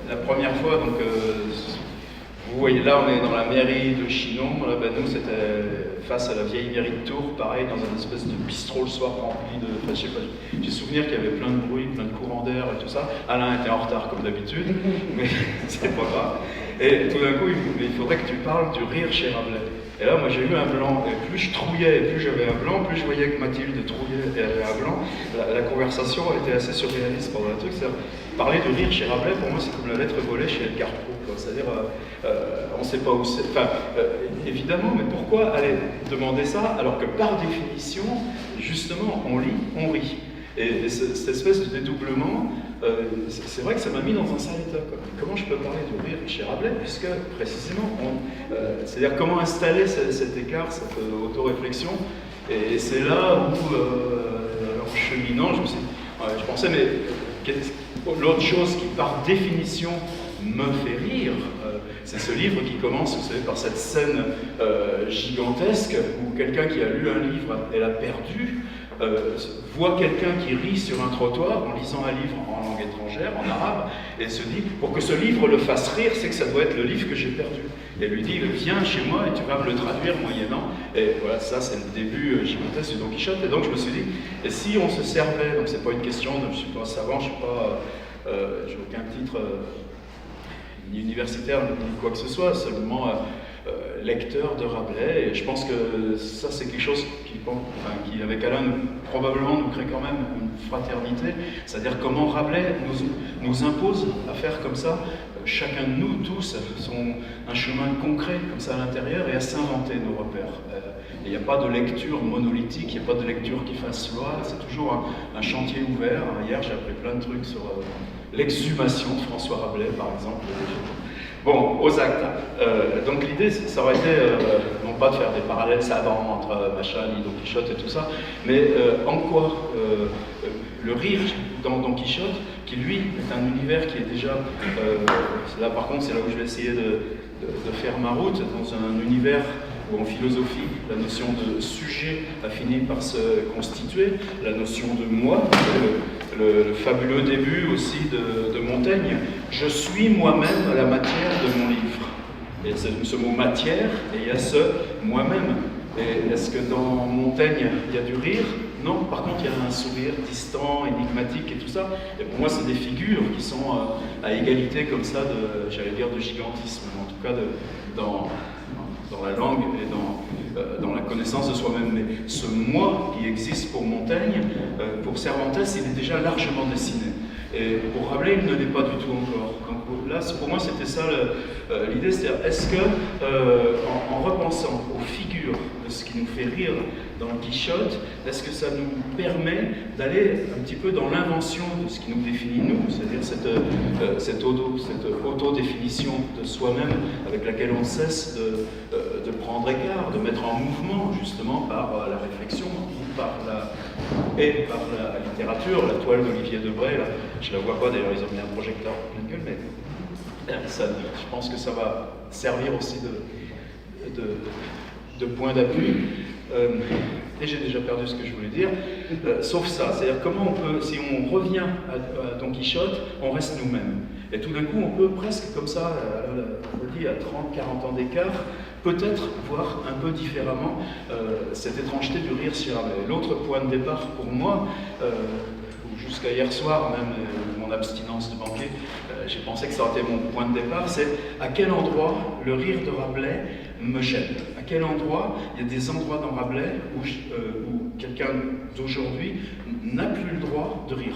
la première fois, donc, vous voyez là, on est dans la mairie de Chinon. Là, ben, nous, c'était face à la vieille mairie de Tours, pareil, dans une espèce de bistrot le soir rempli de. Enfin, je sais pas, j'ai souvenir qu'il y avait plein de bruit, plein de courants d'air et tout ça. Alain était en retard comme d'habitude, mais c'est pas grave. Et tout d'un coup, il faudrait que tu parles du rire chez Rabelais. Et là, moi, j'ai eu un blanc. Et plus je trouillais, et plus j'avais un blanc, plus je voyais que Mathilde trouillait et avait un blanc. La conversation était assez surréaliste pendant un truc. Parler de rire chez Rabelais, pour moi, c'est comme la lettre volée chez Edgar Poe. C'est-à-dire, on ne sait pas où c'est. Enfin, évidemment, mais pourquoi aller demander ça alors que par définition, justement, on lit, on rit. Et cette espèce de dédoublement, c'est vrai que ça m'a mis dans un sale état. Comment je peux parler de rire chez Rabelais, puisque précisément, c'est-à-dire comment installer cet écart, cette autoréflexion. Et c'est là où, en cheminant, je pensais, mais l'autre chose qui par définition me fait rire, c'est ce livre qui commence, vous savez, par cette scène gigantesque où quelqu'un qui a lu un livre et l'a perdu, voit quelqu'un qui rit sur un trottoir en lisant un livre en langue étrangère, en arabe, et se dit, pour que ce livre le fasse rire, c'est que ça doit être le livre que j'ai perdu. Et lui dit, viens chez moi et tu vas me le traduire moyennant. Et voilà, ça c'est le début gigantesque de Don Quichotte. Et donc je me suis dit, et si on se servait, donc c'est pas une question, je suis pas savant, je suis pas, j'ai aucun titre ni universitaire, ni quoi que ce soit, seulement lecteur de Rabelais, et je pense que ça c'est quelque chose qui avec Alain, probablement nous crée quand même une fraternité, c'est-à-dire comment Rabelais nous impose à faire comme ça, chacun de nous, tous, un chemin concret comme ça à l'intérieur, et à s'inventer nos repères. Il n'y a pas de lecture monolithique, il n'y a pas de lecture qui fasse loi, c'est toujours un chantier ouvert. Hier j'ai appris plein de trucs sur l'exhumation de François Rabelais, par exemple. Bon, aux actes. Donc l'idée, ça aurait été, non pas de faire des parallèles savants entre Machal, Don Quichotte et tout ça, mais en quoi le rire dans Don Quichotte, qui lui est un univers qui est déjà, là par contre c'est là où je vais essayer de faire ma route, dans un univers où en philosophie, la notion de sujet a fini par se constituer, la notion de moi, le fabuleux début aussi de Montaigne, je suis moi-même la matière de mon livre. Et ce mot matière, et il y a ce moi-même. Et est-ce que dans Montaigne, il y a du rire? Non, par contre, il y a un sourire distant, énigmatique et tout ça. Et pour moi, c'est des figures qui sont à égalité comme ça, j'allais dire de gigantisme, en tout cas dans la langue et dans la connaissance de soi-même. Mais ce moi qui existe pour Montaigne, pour Cervantes, il est déjà largement dessiné. Et pour Rabelais, il ne l'est pas du tout encore. Donc là, pour moi, c'était ça l'idée, c'est-à-dire, est-ce que, en repensant aux figures de ce qui nous fait rire dans le Quichotte, est-ce que ça nous permet d'aller un petit peu dans l'invention de ce qui nous définit nous, c'est-à-dire cette autodéfinition de soi-même avec laquelle on cesse de prendre écart, de mettre en mouvement justement par la réflexion, par la littérature, la toile d'Olivier Debray, là, je ne la vois pas d'ailleurs, ils ont mis un projecteur en pleine gueule, mais ça, je pense que ça va servir aussi de point d'appui. Et j'ai déjà perdu ce que je voulais dire, sauf ça, c'est-à-dire comment on peut, si on revient à Don Quichotte, on reste nous-mêmes. Et tout d'un coup, on peut presque comme ça, on le dit, à 30-40 ans d'écart, peut-être voir un peu différemment cette étrangeté du rire chez Rabelais. L'autre point de départ pour moi, jusqu'à hier soir, même mon abstinence de banquet, j'ai pensé que ça aurait été mon point de départ, c'est à quel endroit le rire de Rabelais me gêne. À quel endroit, il y a des endroits dans Rabelais où quelqu'un d'aujourd'hui n'a plus le droit de rire.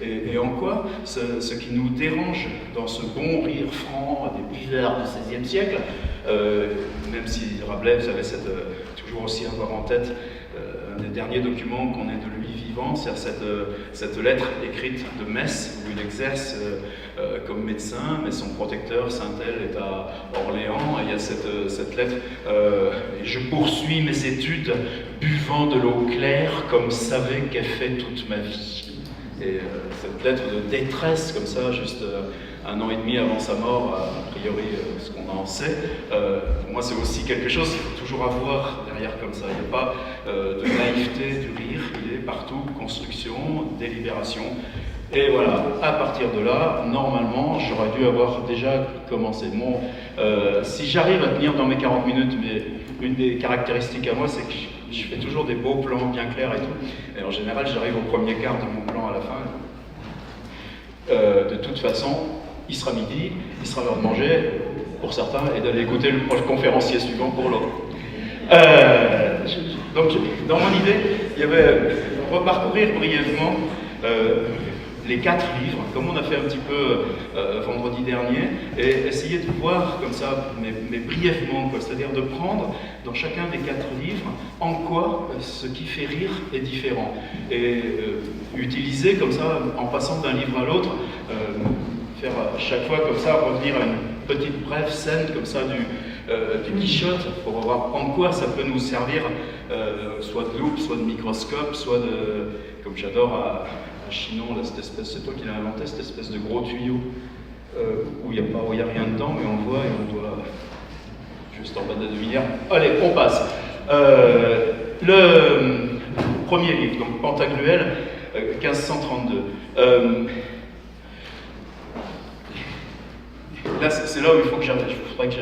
Et en quoi ce qui nous dérange dans ce bon rire franc des buvards du XVIe siècle, même si Rabelais, vous savez, toujours aussi avoir en tête un des derniers documents qu'on ait de lui vivant, c'est cette lettre écrite de Metz, où il exerce comme médecin, mais son protecteur, Saint-El, est à Orléans, et il y a cette lettre « Je poursuis mes études, buvant de l'eau claire, comme savait qu'ait fait toute ma vie ». Et cette lettre de détresse, comme ça, juste 1 an et demi avant sa mort, a priori, ce qu'on en sait, pour moi c'est aussi quelque chose qu'il faut toujours avoir derrière comme ça. Il n'y a pas de naïveté du rire, il est partout construction, délibération. Et voilà, à partir de là, normalement, j'aurais dû avoir déjà commencé. Si j'arrive à tenir dans mes 40 minutes, mais une des caractéristiques à moi, c'est que je fais toujours des beaux plans bien clairs et tout. Et en général, j'arrive au premier quart de mon plan à la fin. De toute façon, il sera midi, il sera l'heure de manger pour certains et d'aller écouter le conférencier suivant pour l'autre. Donc, dans mon idée, il y avait reparcourir brièvement les 4 livres, comme on a fait un petit peu vendredi dernier, et essayer de voir comme ça, mais brièvement, c'est-à-dire de prendre dans chacun des 4 livres en quoi ce qui fait rire est différent, et utiliser comme ça, en passant d'un livre à l'autre, faire à chaque fois comme ça, revenir à une petite brève scène comme ça du Quichotte, pour voir en quoi ça peut nous servir, soit de loupe, soit de microscope, soit de, comme j'adore à Chinon, là, cette espèce, c'est toi qui l'as inventé, cette espèce de gros tuyau où il n'y a rien dedans, mais on voit et on doit juste en bas de la demi-heure. Allez, on passe. Le premier livre, donc Pantagruel, 1532. Là, c'est là où il faut que j'arrive. Il faudrait que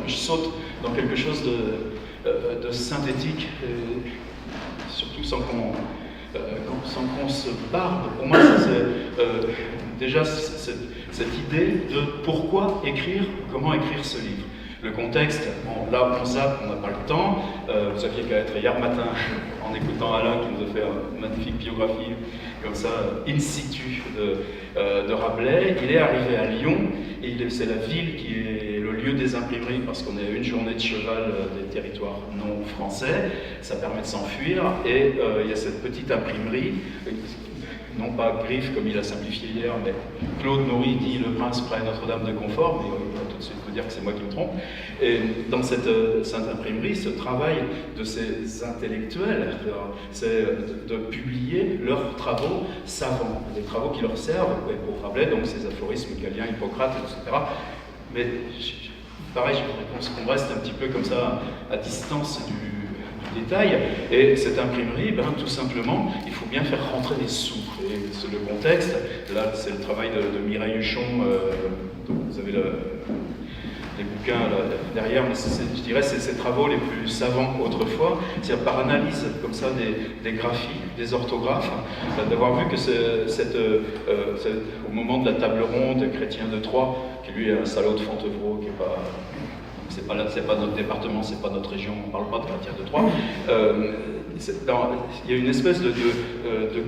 je saute dans quelque chose de synthétique, surtout sans qu'on se barbe. Pour moi, c'est déjà cette idée de pourquoi écrire, comment écrire ce livre. Le contexte, bon, là on zappe, on n'a pas le temps. Vous aviez qu'à être hier matin en écoutant Alain qui nous a fait une magnifique biographie comme ça, in situ de Rabelais. Il est arrivé à Lyon, et c'est la ville qui est le lieu des imprimeries parce qu'on est à une journée de cheval des territoires non français. Ça permet de s'enfuir, et il y a cette petite imprimerie, non pas Griffe comme il a simplifié hier, mais Claude Nourri dit Le Prince près Notre-Dame de Confort, mais il va tout de suite vous dire que c'est moi qui me trompe. Et dans cette imprimerie, ce travail de ces intellectuels, c'est de publier leurs travaux savants, des travaux qui leur servent, et pour Rabelais, donc ces aphorismes Galien, Hippocrate, etc. Mais pareil, je voudrais qu'on reste un petit peu comme ça à distance du détail, et cette imprimerie, tout simplement, il faut bien faire rentrer des sous. Et c'est le contexte, là c'est le travail de Mireille Huchon, vous avez les bouquins là, derrière, mais je dirais c'est ses travaux les plus savants autrefois, c'est-à-dire par analyse comme ça des graphies, des orthographes, d'avoir vu que au moment de la table ronde, Chrétien de Troyes, qui lui est un salaud de Fontevraud, qui est pas... C'est pas notre département, c'est pas notre région, on ne parle pas de Chrétien de Troyes. Il y a une espèce de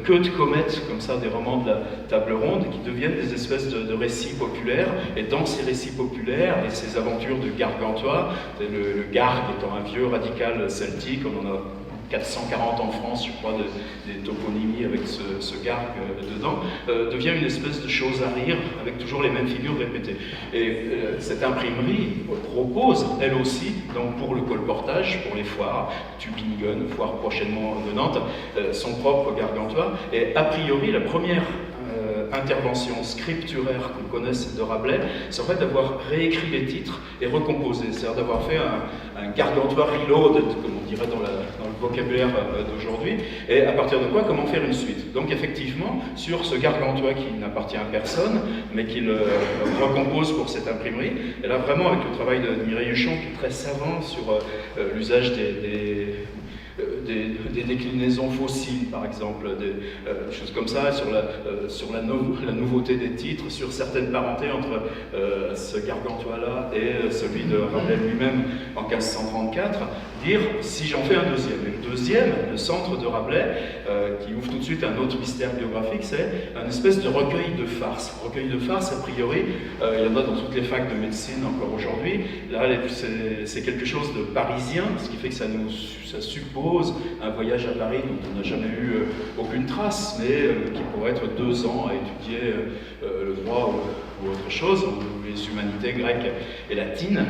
queue de comète, comme ça, des romans de la table ronde, qui deviennent des espèces de récits populaires. Et dans ces récits populaires, et ces aventures de Gargantua, le Gargue étant un vieux radical celtique, on en a 440 en France, je crois, des toponymies avec ce Gargue dedans, devient une espèce de chose à rire, avec toujours les mêmes figures répétées. Et cette imprimerie propose, elle aussi, donc pour le colportage, pour les foires, Tübingen, foire prochainement de Nantes, son propre Gargantua. Et a priori, la première intervention scripturaire qu'on connaisse de Rabelais serait d'avoir réécrit les titres et recomposé, c'est-à-dire d'avoir fait un Gargantua reload, comme on dirait dans le vocabulaire d'aujourd'hui, et à partir de quoi, comment faire une suite. Donc effectivement, sur ce Gargantua qui n'appartient à personne, mais qu'il recompose pour cette imprimerie, et là vraiment avec le travail de Mireille Huchon, qui est très savant sur l'usage des déclinaisons fossiles, par exemple, des choses comme ça, sur la nouveauté des titres, sur certaines parentés entre ce Gargantua-là et celui de Rabelais lui-même en 1534, dire si j'en fais un deuxième. Et le deuxième, le centre de Rabelais, qui ouvre tout de suite un autre mystère biographique, c'est un espèce de recueil de farces. Recueil de farces, a priori, il y en a dans toutes les facs de médecine encore aujourd'hui. Là, c'est quelque chose de parisien, ce qui fait que ça suppose un voyage à Paris dont on n'a jamais eu aucune trace, mais qui pourrait être 2 ans à étudier le droit ou autre chose, ou les humanités grecques et latines.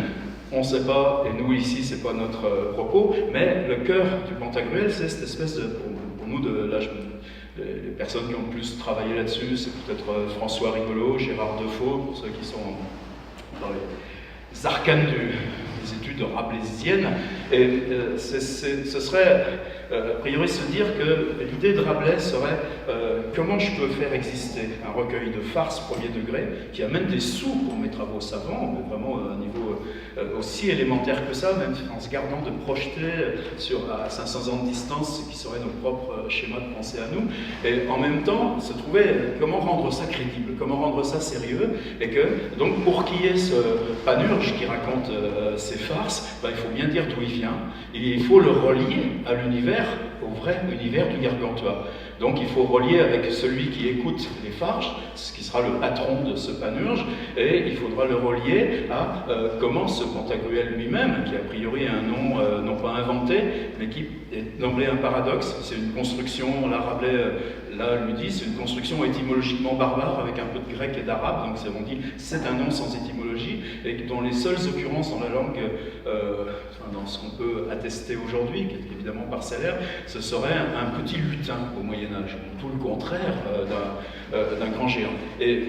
On ne sait pas, et nous ici, c'est pas notre propos, mais le cœur du Pantagruel, c'est cette espèce de, pour nous, les personnes qui ont le plus travaillé là-dessus, c'est peut-être François Rigolo, Gérard Defoe, pour ceux qui sont dans les arcanes des études rabelaisiennes. Et ce serait, a priori, se dire que l'idée de Rabelais serait comment je peux faire exister un recueil de farces premier degré qui amène des sous pour mes travaux savants, mais vraiment à un niveau aussi élémentaire que ça, même en se gardant de projeter à 500 ans de distance ce qui serait nos propres schémas de pensée à nous, et en même temps se trouver comment rendre ça crédible, comment rendre ça sérieux, et que donc pour qu'il y ait ce Panurge qui raconte ces farces, il faut bien dire d'où il vient, et il faut le relier à l'univers, au vrai univers du Gargantua. Donc il faut relier avec celui qui écoute les farces, ce qui sera le patron de ce Panurge, et il faudra le relier à comment ce Pantagruel lui-même, qui a priori a un nom non pas inventé, mais qui est d'emblée un paradoxe, c'est une construction, là Rabelais lui dit, c'est une construction étymologiquement barbare avec un peu de grec et d'arabe, donc on dit c'est un nom sans étymologie, et dont les seules occurrences dans la langue, dans ce qu'on peut attester aujourd'hui, qui est évidemment parcellaire, ce serait un petit lutin au Moyen-Âge, tout le contraire d'un grand géant. Et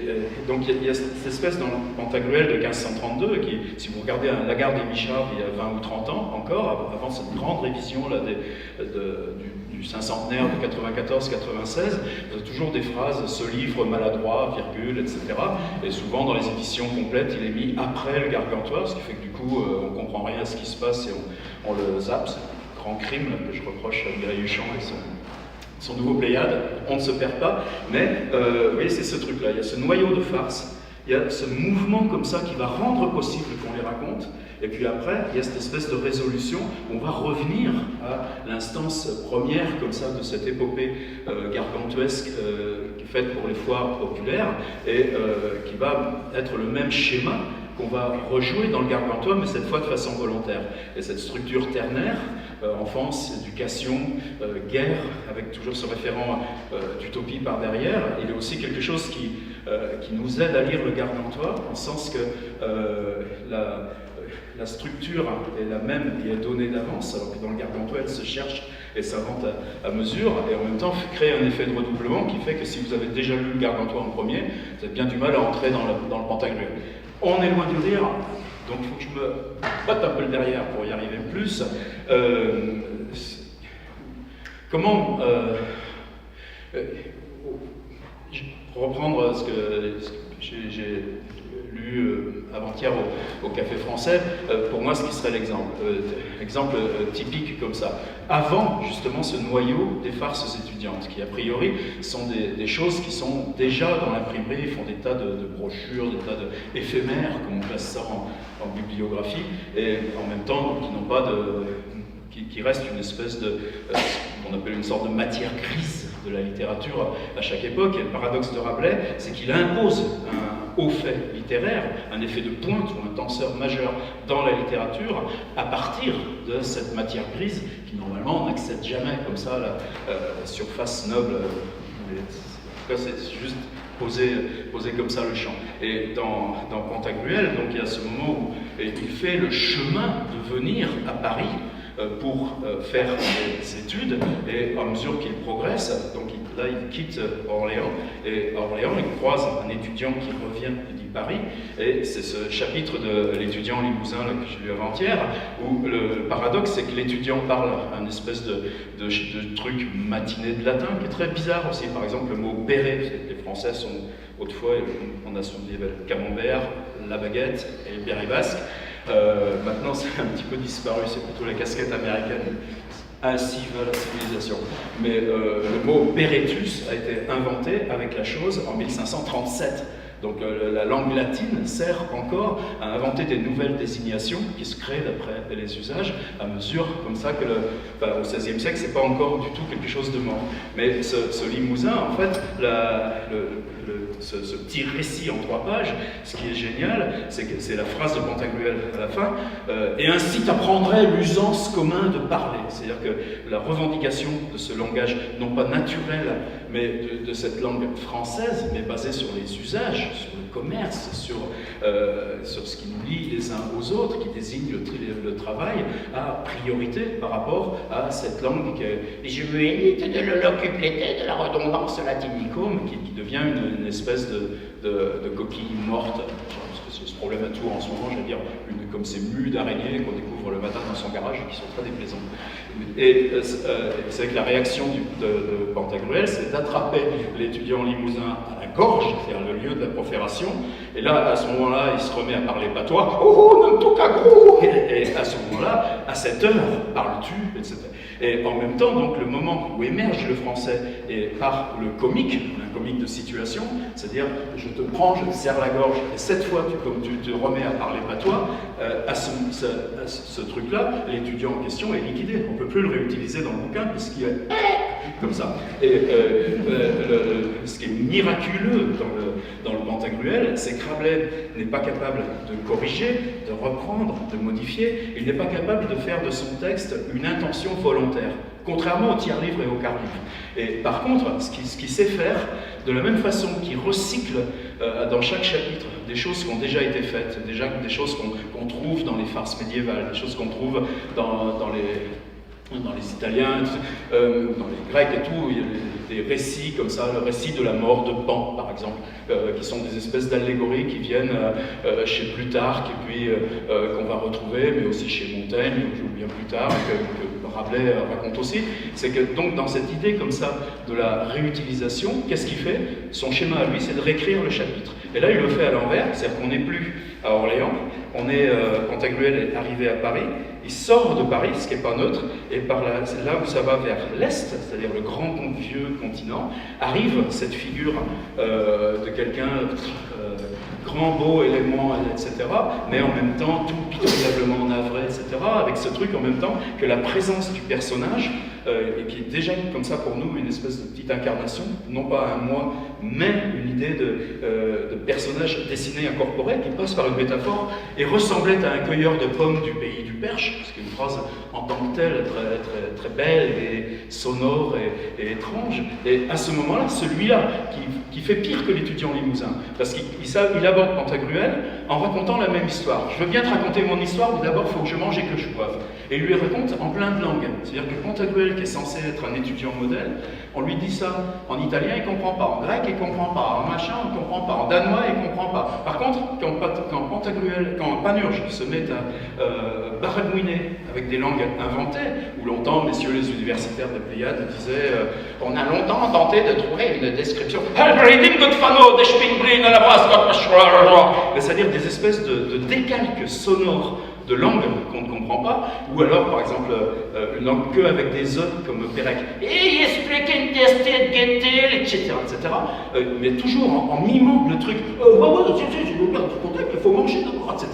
donc il y a cette espèce dans le Pantagruel de 1532 qui, si vous regardez Lagarde et Michard il y a 20 ou 30 ans encore, avant cette grande révision là, du cinquantenaire de 94-96, vous avez toujours des phrases « ce livre maladroit, virgule, etc. » Et souvent dans les éditions complètes, il est mis après le Gargantua, ce qui fait que du coup on ne comprend rien à ce qui se passe et on le zappe. C'est un grand crime là, que je reproche à Mireille Huchon et son nouveau Pléiade. On ne se perd pas, mais vous voyez, c'est ce truc-là, il y a ce noyau de farce, il y a ce mouvement comme ça qui va rendre possible qu'on les raconte, et puis après, il y a cette espèce de résolution où on va revenir à l'instance première comme ça de cette épopée gargantuesque qui est faite pour les foires populaires, et qui va être le même schéma qu'on va rejouer dans le Gargantua, mais cette fois de façon volontaire. Et cette structure ternaire, enfance, éducation, guerre, avec toujours ce référent d'utopie par derrière, il est aussi quelque chose qui nous aide à lire le Gargantua, en sens que la structure est la même qui est donnée d'avance, alors que dans le Gargantua, elle se cherche et s'invente à mesure, et en même temps crée un effet de redoublement qui fait que si vous avez déjà lu le Gargantua en premier, vous avez bien du mal à entrer dans le Pantagruel. On est loin du rire, donc il faut que je me botte un peu le derrière pour y arriver plus. Comment pour reprendre ce que j'ai lu avant-hier au Café Français, pour moi ce qui serait l'exemple, typique comme ça. Avant justement ce noyau des farces étudiantes, qui a priori sont des choses qui sont déjà dans l'imprimerie, font des tas de brochures, des tas d'éphémères, comme on classe ça en bibliographie, et en même temps qui n'ont pas qui reste une espèce qu'on appelle une sorte de matière grise de la littérature à chaque époque. Et le paradoxe de Rabelais, c'est qu'il impose un haut fait littéraire, un effet de pointe ou un tenseur majeur dans la littérature à partir de cette matière grise qui normalement n'accède jamais comme ça à la surface noble. En tout cas, c'est juste poser comme ça le champ. Et dans Pantagruel, donc il y a ce moment où il fait le chemin de venir à Paris pour faire des études, et à mesure qu'il progresse, donc là il quitte Orléans, et Orléans il croise un étudiant qui revient dit Paris, et c'est ce chapitre de l'étudiant limousin là, que j'ai lu avant-hier, où le paradoxe c'est que l'étudiant parle un espèce de truc matiné de latin qui est très bizarre aussi. Par exemple le mot béret, les Français sont autrefois, on a son le camembert, la baguette et le béret basque. Maintenant, c'est un petit peu disparu, c'est plutôt la casquette américaine. Ainsi va la civilisation. Mais le mot Beretus a été inventé avec la chose en 1537. Donc la langue latine sert encore à inventer des nouvelles désignations qui se créent d'après les usages à mesure comme ça que au XVIe siècle, c'est pas encore du tout quelque chose de mort. Mais ce Limousin, en fait, ce petit récit en 3 pages, ce qui est génial, c'est que c'est la phrase de Pantagruel à la fin, et ainsi t'apprendrais l'usance commun de parler. C'est-à-dire que la revendication de ce langage, non pas naturel, mais de cette langue française, mais basée sur les usages, sur le commerce, sur ce qui nous lie les uns aux autres, qui désigne le travail, a priorité par rapport à cette langue qui est juvénite de l'ollocuplété, de la redondance latinicum, qui devient une espèce de coquille morte. Je pense que c'est problème à Tours en ce moment, j'allais dire, comme ces mues d'araignées qu'on découvre le matin dans son garage et qui sont très déplaisantes. Et c'est vrai que la réaction de Pantagruel, c'est d'attraper l'étudiant limousin à la gorge, c'est-à-dire le lieu de la profération, et là, à ce moment-là, il se remet à parler patois, « Oh, non, tout à gros !» Et à ce moment-là, à cette heure, parles-tu, etc. Et en même temps, donc, le moment où émerge le français, et par le comique, un comique de situation, c'est-à-dire, je te prends, je te serre la gorge, et cette fois, comme tu te remets à parler patois, à ce truc-là, l'étudiant en question est liquidé. On ne peut plus le réutiliser dans le bouquin, puisqu'il est comme ça. Et ce qui est miraculeux dans le Pantagruel, c'est que Rabelais n'est pas capable de corriger, de reprendre, de modifier. Il n'est pas capable de faire de son texte une intention volontaire, contrairement au tiers-livre et au quart-livre. Et par contre, ce qu'il sait faire, de la même façon qu'il recycle dans chaque chapitre des choses qui ont déjà été faites, des choses qu'on trouve dans les farces médiévales, des choses qu'on trouve dans les Italiens, dans les Grecs et tout, il y a des récits comme ça, le récit de la mort de Pan, par exemple, qui sont des espèces d'allégories qui viennent chez Plutarque, et puis qu'on va retrouver, mais aussi chez Montaigne, ou bien plus tard, que Rabelais raconte aussi. C'est que donc dans cette idée comme ça de la réutilisation, qu'est-ce qu'il fait? Son schéma à lui, c'est de réécrire le chapitre. Et là, il le fait à l'envers, c'est-à-dire qu'on n'est plus à Orléans, Pantagruel est arrivé à Paris, il sort de Paris, ce qui n'est pas neutre, et c'est là où ça va vers l'Est, c'est-à-dire le grand vieux continent, arrive cette figure de quelqu'un grand, beau, élément, etc., mais en même temps tout pitoyablement navré, etc., avec ce truc en même temps que la présence du personnage, et qui est déjà comme ça pour nous une espèce de petite incarnation, non pas un moi, mais une idée de personnage dessiné, incorporé, qui passe par une métaphore, et ressemblait à un cueilleur de pommes du pays du Perche, ce qui est une phrase en tant que telle très, très, très belle et sonore et étrange. Et à ce moment-là, celui-là, qui fait pire que l'étudiant limousin, parce qu'il aborde Pantagruel en racontant la même histoire. Je veux bien te raconter mon histoire, mais d'abord, il faut que je mange et que je boive. Et il lui raconte en plein de langues. C'est-à-dire que Pantagruel, qui est censé être un étudiant modèle, on lui dit ça en italien, il ne comprend pas. En grec, il ne comprend pas. En machin, il ne comprend pas. En danois, il ne comprend pas. Par contre, quand Panurge se met à baragouiner avec des langues inventées, où longtemps, messieurs les universitaires de Pléiade disaient on a longtemps tenté de trouver une description. C'est-à-dire des espèces de décalques sonores de langues qu'on ne comprend pas, ou alors, par exemple, une langue que avec des E, comme Pérec, etc., mais toujours en mimant le truc, il faut manger d'abord, etc.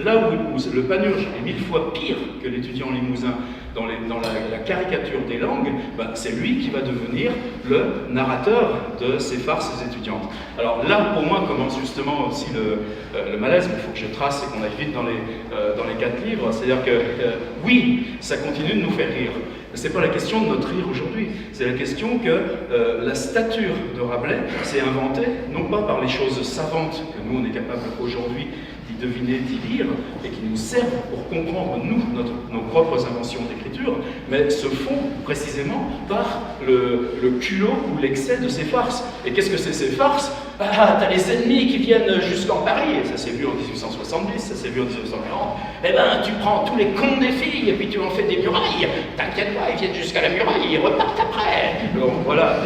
Là où le Panurge est 1000 fois pire que l'étudiant limousin dans la caricature des langues, c'est lui qui va devenir le narrateur de ces farces étudiantes. Alors là, pour moi, commence justement aussi le malaise, mais il faut que je trace et qu'on aille vite dans les 4 livres. C'est-à-dire que, oui, ça continue de nous faire rire. Mais ce n'est pas la question de notre rire aujourd'hui, c'est la question que la stature de Rabelais s'est inventée, non pas par les choses savantes que nous on est capable aujourd'hui d'y deviner, d'y lire, et qui nous servent pour comprendre nos propres inventions d'écriture, mais se font précisément par le culot ou l'excès de ces farces. Et qu'est-ce que c'est ces farces? T'as les ennemis qui viennent jusqu'en Paris, et ça s'est vu en 1870, ça s'est vu en 1940, eh ben tu prends tous les cons des filles et puis tu en fais des murailles, t'inquiète pas, ils viennent jusqu'à la muraille, ils repartent après. Donc voilà,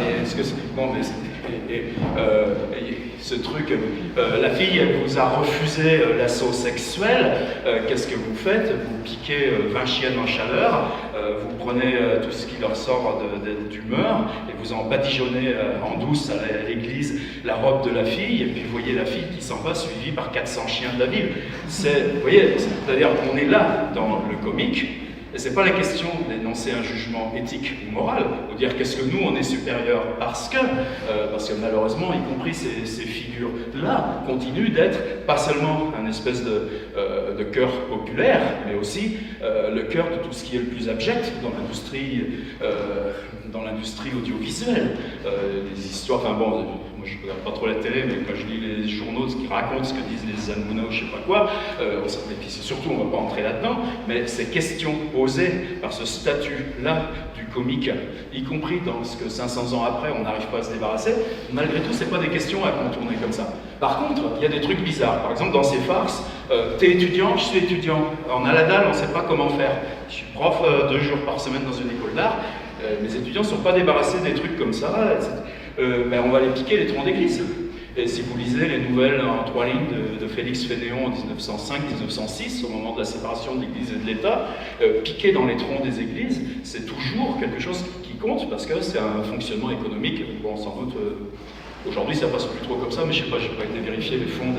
ce truc, la fille elle vous a refusé l'assaut sexuel, qu'est-ce que vous faites? Vous piquez 20 chiennes en chaleur, vous prenez tout ce qui leur sort d'humeur et vous en badigeonnez en douce à l'église la robe de la fille, et puis vous voyez la fille qui s'en va suivie par 400 chiens de la ville. Vous voyez, c'est-à-dire qu'on est là dans le comique. Et ce n'est pas la question d'énoncer un jugement éthique ou moral, ou dire qu'est-ce que nous on est supérieur, parce que malheureusement, y compris ces figures-là, continuent d'être pas seulement un espèce de cœur populaire, mais aussi le cœur de tout ce qui est le plus abject dans l'industrie audiovisuelle. Les histoires, moi je ne regarde pas trop la télé, mais quand je lis les journaux qui racontent ce que disent les Hanouna ou je ne sais pas quoi, et puis surtout on ne va pas entrer là-dedans, mais ces questions posées par ce statut-là du comique, y compris dans ce que 500 ans après on n'arrive pas à se débarrasser, malgré tout ce n'est pas des questions à contourner comme ça. Par contre, il y a des trucs bizarres. Par exemple, dans ces farces, t'es étudiant, je suis étudiant. On a la dalle, on ne sait pas comment faire. Je suis prof 2 jours par semaine dans une école d'art. Mes étudiants ne sont pas débarrassés des trucs comme ça. Ben, on va les piquer les troncs d'église. Et si vous lisez les nouvelles en 3 lignes de Félix Fénéon en 1905-1906, au moment de la séparation de l'Église et de l'État, piquer dans les troncs des églises, c'est toujours quelque chose qui compte parce que c'est un fonctionnement économique. Bon, sans doute, aujourd'hui ça passe plus trop comme ça, mais je ne sais pas, je n'ai pas été vérifier les fonds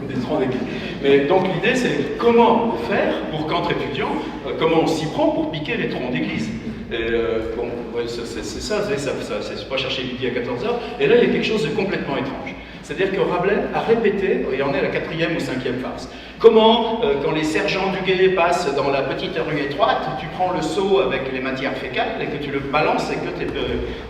des troncs d'église. Mais donc l'idée c'est comment faire pour qu'entre étudiants, comment on s'y prend pour piquer les troncs d'église. Bon, ouais, c'est ça, c'est pas chercher midi à 14h. Et là, il y a quelque chose de complètement étrange. C'est-à-dire que Rabelais a répété, et on est à la 4e ou 5e farce, comment, quand les sergents du guet passent dans la petite rue étroite, tu prends le seau avec les matières fécales et que tu le balances et que tu es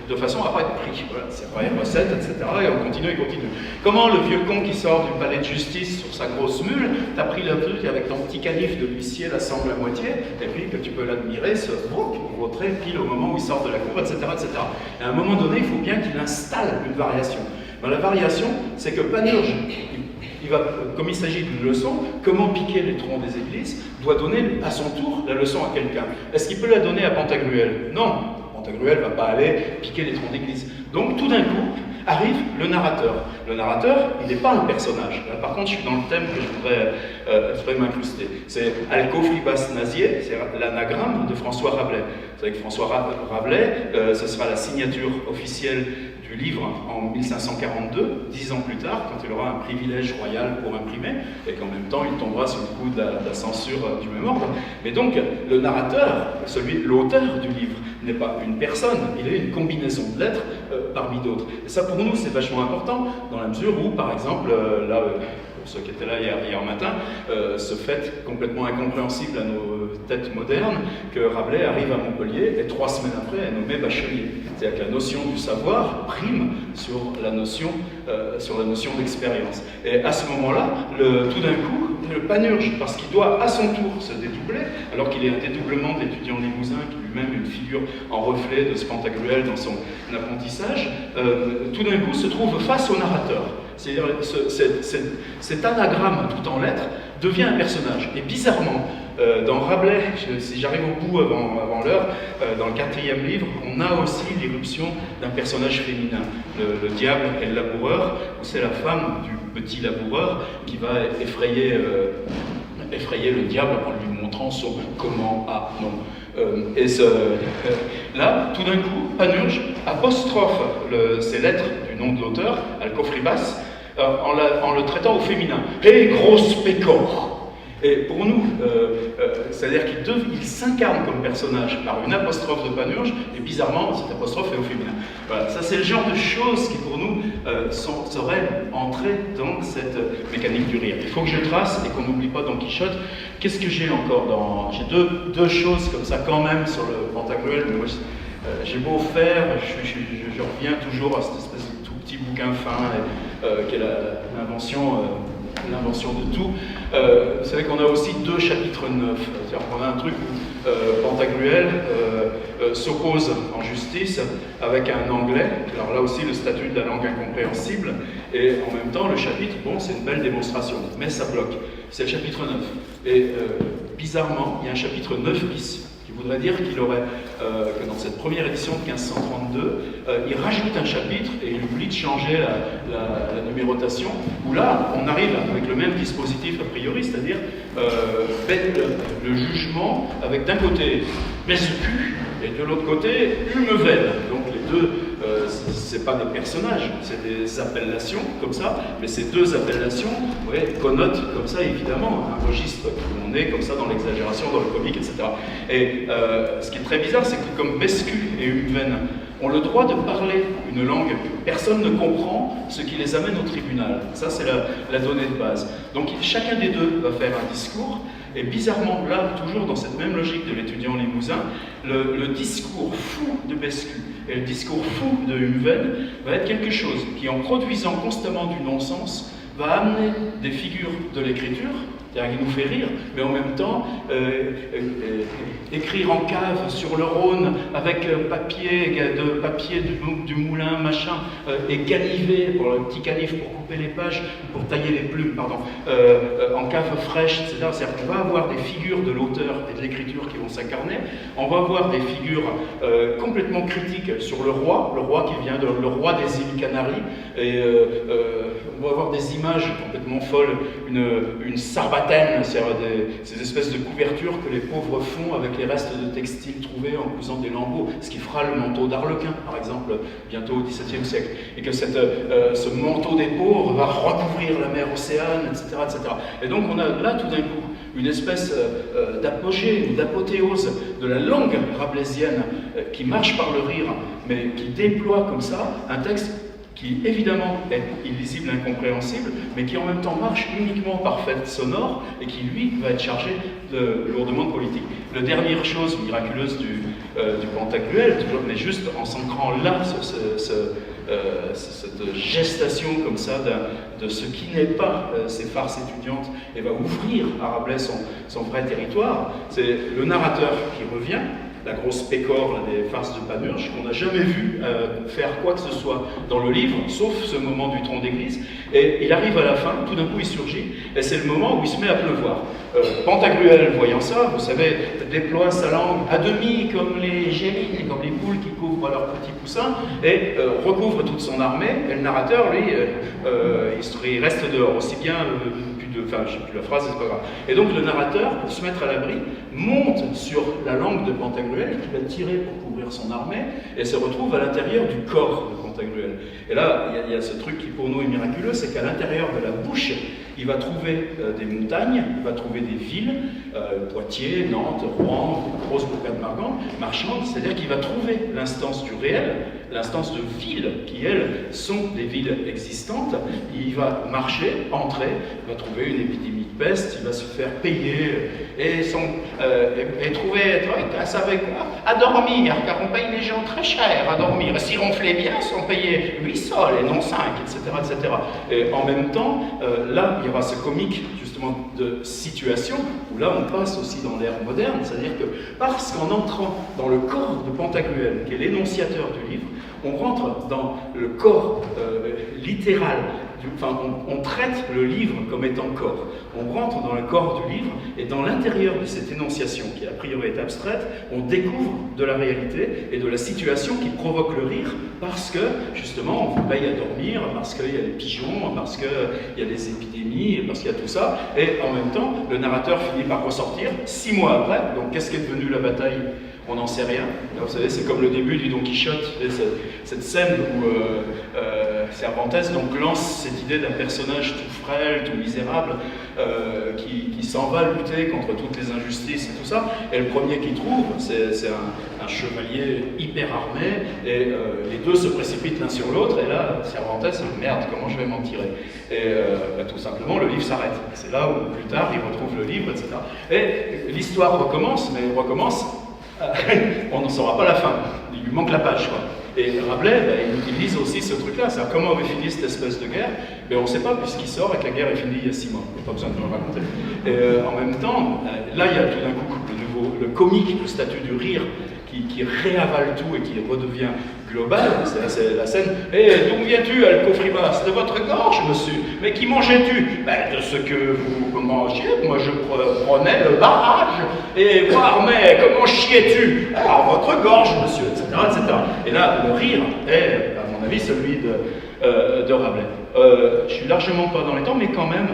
de façon à pas être pris. Voilà, c'est pas une recette, etc. Et on continue et continue. Comment le vieux con qui sort du palais de justice sur sa grosse mule, t'as pris le truc avec ton petit canif de l'huissier, la sangle à moitié, et puis que tu peux l'admirer, se vautrer pile au moment où il sort de la cour, etc., etc. Et à un moment donné, il faut bien qu'il installe une variation. Ben, la variation, c'est que Panurge, comme il s'agit d'une leçon, comment piquer les troncs des églises, doit donner à son tour la leçon à quelqu'un. Est-ce qu'il peut la donner à Pantagruel? Non, Pantagruel ne va pas aller piquer les troncs d'église. Donc tout d'un coup, arrive le narrateur. Le narrateur, il n'est pas un personnage. Là, par contre, je suis dans le thème que je voudrais m'incruster. C'est Alcofribas Nazier, c'est l'anagramme de François Rabelais. Vous savez que François Rabelais, ce sera la signature officielle du livre en 1542, 10 ans plus tard, quand il aura un privilège royal pour imprimer, et qu'en même temps il tombera sous le coup de la censure du même ordre. Mais donc, le narrateur, l'auteur du livre, n'est pas une personne, il est une combinaison de lettres parmi d'autres. Et ça, pour nous, c'est vachement important, dans la mesure où, par exemple, là, pour ceux qui étaient là hier matin, ce fait complètement incompréhensible à nos têtes modernes, que Rabelais arrive à Montpellier et 3 semaines après est nommé bachelier. C'est-à-dire que la notion du savoir prime sur la notion d'expérience. Et à ce moment-là, tout d'un coup, le Panurge, parce qu'il doit à son tour se dédoubler, alors qu'il est un dédoublement de l'étudiant limousin, qui lui-même une figure en reflet de ce Pantagruel dans son apprentissage, tout d'un coup se trouve face au narrateur. C'est-à-dire cet anagramme tout en lettres devient un personnage. Et bizarrement, dans Rabelais, si j'arrive au bout avant l'heure, dans le 4e livre, on a aussi l'irruption d'un personnage féminin, le diable et le laboureur, où c'est la femme du petit laboureur qui va effrayer le diable en lui montrant son comment, ah, non. Là, tout d'un coup, Panurge apostrophe ces lettres du nom de l'auteur, Alcofribas, en le traitant au féminin. « Hé, grosse pécore !» Et pour nous, c'est-à-dire qu'il s'incarne comme personnage par une apostrophe de Panurge, et bizarrement, cette apostrophe est au féminin. Voilà, ça c'est le genre de choses qui pour nous seraient entrées dans cette mécanique du rire. Il faut que je trace et qu'on n'oublie pas Don Quichotte. Qu'est-ce que j'ai encore j'ai deux choses comme ça quand même sur le Pantagruel, mais moi j'ai beau faire, je reviens toujours à cette espèce de tout petit bouquin fin qui est l'invention de tout. Vous savez qu'on a aussi 2 chapitres neufs. C'est-à-dire qu'on a un truc où Pantagruel s'oppose en justice avec un anglais. Alors là aussi, le statut de la langue incompréhensible. Et en même temps, le chapitre, bon, c'est une belle démonstration, mais ça bloque. C'est le chapitre 9. Et bizarrement, il y a un chapitre 9 bis, qui voudrait dire qu'il aurait, que dans cette première édition de 1532, il rajoute un chapitre et il oublie de changer la numérotation, où là, on arrive avec le même dispositif a priori, c'est-à-dire le jugement avec d'un côté Bescu et de l'autre côté Humevel. Donc les deux, c'est pas des personnages, c'est des appellations comme ça, mais ces 2 appellations connotent comme ça évidemment un registre où on est comme ça dans l'exagération, dans le comique, etc. Et ce qui est très bizarre, c'est que comme Bescu et Humevel ont le droit de parler une langue que personne ne comprend, ce qui les amène au tribunal. Ça, c'est la donnée de base. Donc chacun des deux va faire un discours, et bizarrement, là, toujours dans cette même logique de l'étudiant limousin, le discours fou de Bescu et le discours fou de Humevel va être quelque chose qui, en produisant constamment du non-sens, va amener des figures de l'écriture c'est-à-dire qu'il nous fait rire, mais en même temps, écrire en cave sur le Rhône avec papier du moulin, machin, et caniver, pour le petit canif pour couper les pages, pour tailler les plumes, pardon, en cave fraîche, etc. C'est-à-dire qu'on va avoir des figures de l'auteur et de l'écriture qui vont s'incarner, on va avoir des figures complètement critiques sur le roi qui vient le roi des îles Canaries, et on va avoir des images complètement folles, une sarbatène, c'est-à-dire ces espèces de couvertures que les pauvres font avec les restes de textiles trouvés en cousant des lambeaux, ce qui fera le manteau d'Arlequin, par exemple, bientôt au XVIIe siècle, et que ce manteau des pauvres va recouvrir la mer Océane, etc., etc. Et donc on a là tout d'un coup une espèce d'apogée ou d'apothéose de la langue rabelaisienne qui marche par le rire, mais qui déploie comme ça un texte qui évidemment est illisible, incompréhensible, mais qui en même temps marche uniquement par fait sonore et qui lui va être chargé lourdement de politique. La dernière chose miraculeuse du Pantagruel, mais juste en s'ancrant là sur cette gestation comme ça de ce qui n'est pas ces farces étudiantes et va ouvrir à Rabelais son vrai territoire, c'est le narrateur qui revient, la grosse pécore des farces de Panurge, qu'on n'a jamais vu faire quoi que ce soit dans le livre, sauf ce moment du tronc d'église, et il arrive à la fin, tout d'un coup il surgit, et c'est le moment où il se met à pleuvoir. Pantagruel, voyant ça, vous savez, déploie sa langue à demi comme les gérines, comme les poules qui couvrent leurs petits poussins, et recouvre toute son armée, et le narrateur, lui, il reste dehors, aussi bien... Enfin, je ne sais plus la phrase, c'est pas grave. Et donc le narrateur, pour se mettre à l'abri, monte sur la langue de Pantagruel, qui va tirer pour couvrir son armée, et se retrouve à l'intérieur du corps de Pantagruel. Et là, il y a ce truc qui pour nous est miraculeux, c'est qu'à l'intérieur de la bouche, il va trouver des montagnes, il va trouver des villes, Poitiers, Nantes, Rouen, grosse bourgade marchande, c'est-à-dire qu'il va trouver l'instance du réel, l'instance de villes qui, elles, sont des villes existantes. Il va marcher, entrer, il va trouver une épidémie de peste, il va se faire payer et trouver à dormir, car on paye les gens très cher à dormir. S'ils ronflaient bien, sont payés 8 sols et non 5, etc. etc. Et en même temps, là, il y aura ce comique justement de situation, où là on passe aussi dans l'ère moderne, c'est-à-dire que parce qu'en entrant dans le corps de Pantagruel, qui est l'énonciateur du livre, on rentre dans le corps littéral, on traite le livre comme étant corps. On rentre dans le corps du livre, et dans l'intérieur de cette énonciation, qui a priori est abstraite, on découvre de la réalité et de la situation qui provoque le rire, parce que, justement, on vous paye à dormir, parce qu'il y a des pigeons, parce qu'il y a des épidémies, parce qu'il y a tout ça, et en même temps, le narrateur finit par ressortir 6 mois après. Donc qu'est-ce qui est devenu la bataille ? On n'en sait rien. Là, vous savez, c'est comme le début du Don Quichotte, cette scène où Cervantes donc lance cette idée d'un personnage tout frêle, tout misérable, qui s'en va lutter contre toutes les injustices et tout ça. Et le premier qu'il trouve, c'est un chevalier hyper armé, et les deux se précipitent l'un sur l'autre, et là, Cervantes dit « Merde, comment je vais m'en tirer ?» Et tout simplement, le livre s'arrête. C'est là où, plus tard, il retrouve le livre, etc. Et l'histoire recommence, mais recommence... on n'en saura pas la fin, il lui manque la page, quoi. Et Rabelais, il utilise aussi ce truc-là, c'est-à-dire comment avait fini cette espèce de guerre, mais on ne sait pas puisqu'il sort et que la guerre est finie il y a 6 mois, il n'y a pas besoin de nous le raconter. Et en même temps, là il y a tout d'un coup le comique, le statut du rire, qui réavale tout et qui redevient global, c'est la scène. « Et d'où viens-tu, Alcofribas? De votre gorge, monsieur. Mais qui mangeais-tu? Ben, de ce que vous mangiez. Moi, je prenais le barrage. Et voir, mais comment chiais-tu? Alors, votre gorge, monsieur, etc., etc. » Et là, le rire est, à mon avis, celui de Rabelais. Je suis largement pas dans les temps, mais quand même...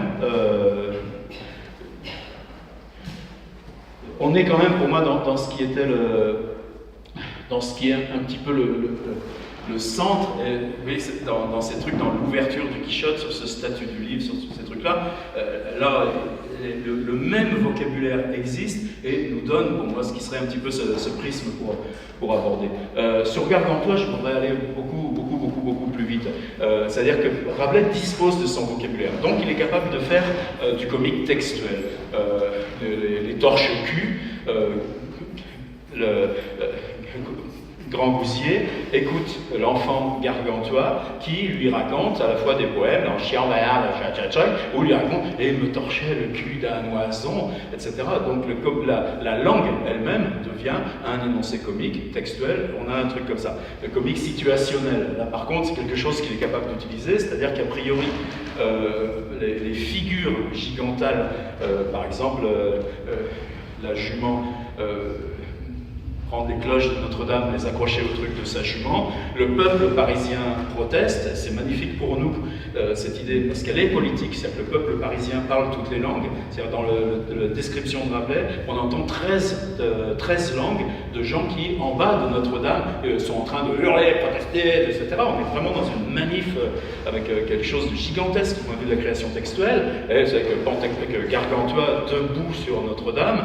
on est quand même, pour moi, dans ce qui était dans ce qui est un petit peu le centre, dans ces trucs, dans l'ouverture du Quichotte, sur ce statut du livre, sur ces trucs-là, là, le même vocabulaire existe et nous donne, pour moi, ce qui serait un petit peu ce prisme pour aborder. Sur Gargantua, je voudrais aller beaucoup plus vite. C'est-à-dire que Rabelais dispose de son vocabulaire, donc il est capable de faire du comique textuel. Les torches cul, Grand Gousier écoute l'enfant gargantua qui lui raconte à la fois des poèmes, en chien où il lui raconte « et me torchait le cul d'un oison », etc. Donc la langue elle-même devient un énoncé comique, textuel, on a un truc comme ça. Le comique situationnel, là par contre, c'est quelque chose qu'il est capable d'utiliser, c'est-à-dire qu'a priori, les figures gigantales, par exemple, la jument, prendre les cloches de Notre-Dame, les accrocher au truc de sa jument. Le peuple parisien proteste, c'est magnifique pour nous, cette idée, parce qu'elle est politique, c'est-à-dire que le peuple parisien parle toutes les langues, c'est-à-dire dans la description de Rabelais, on entend 13 langues de gens qui, en bas de Notre-Dame, sont en train de hurler, protester, etc. On est vraiment dans une manif avec quelque chose de gigantesque du point de vue de la création textuelle, et c'est que Gargantua debout sur Notre-Dame,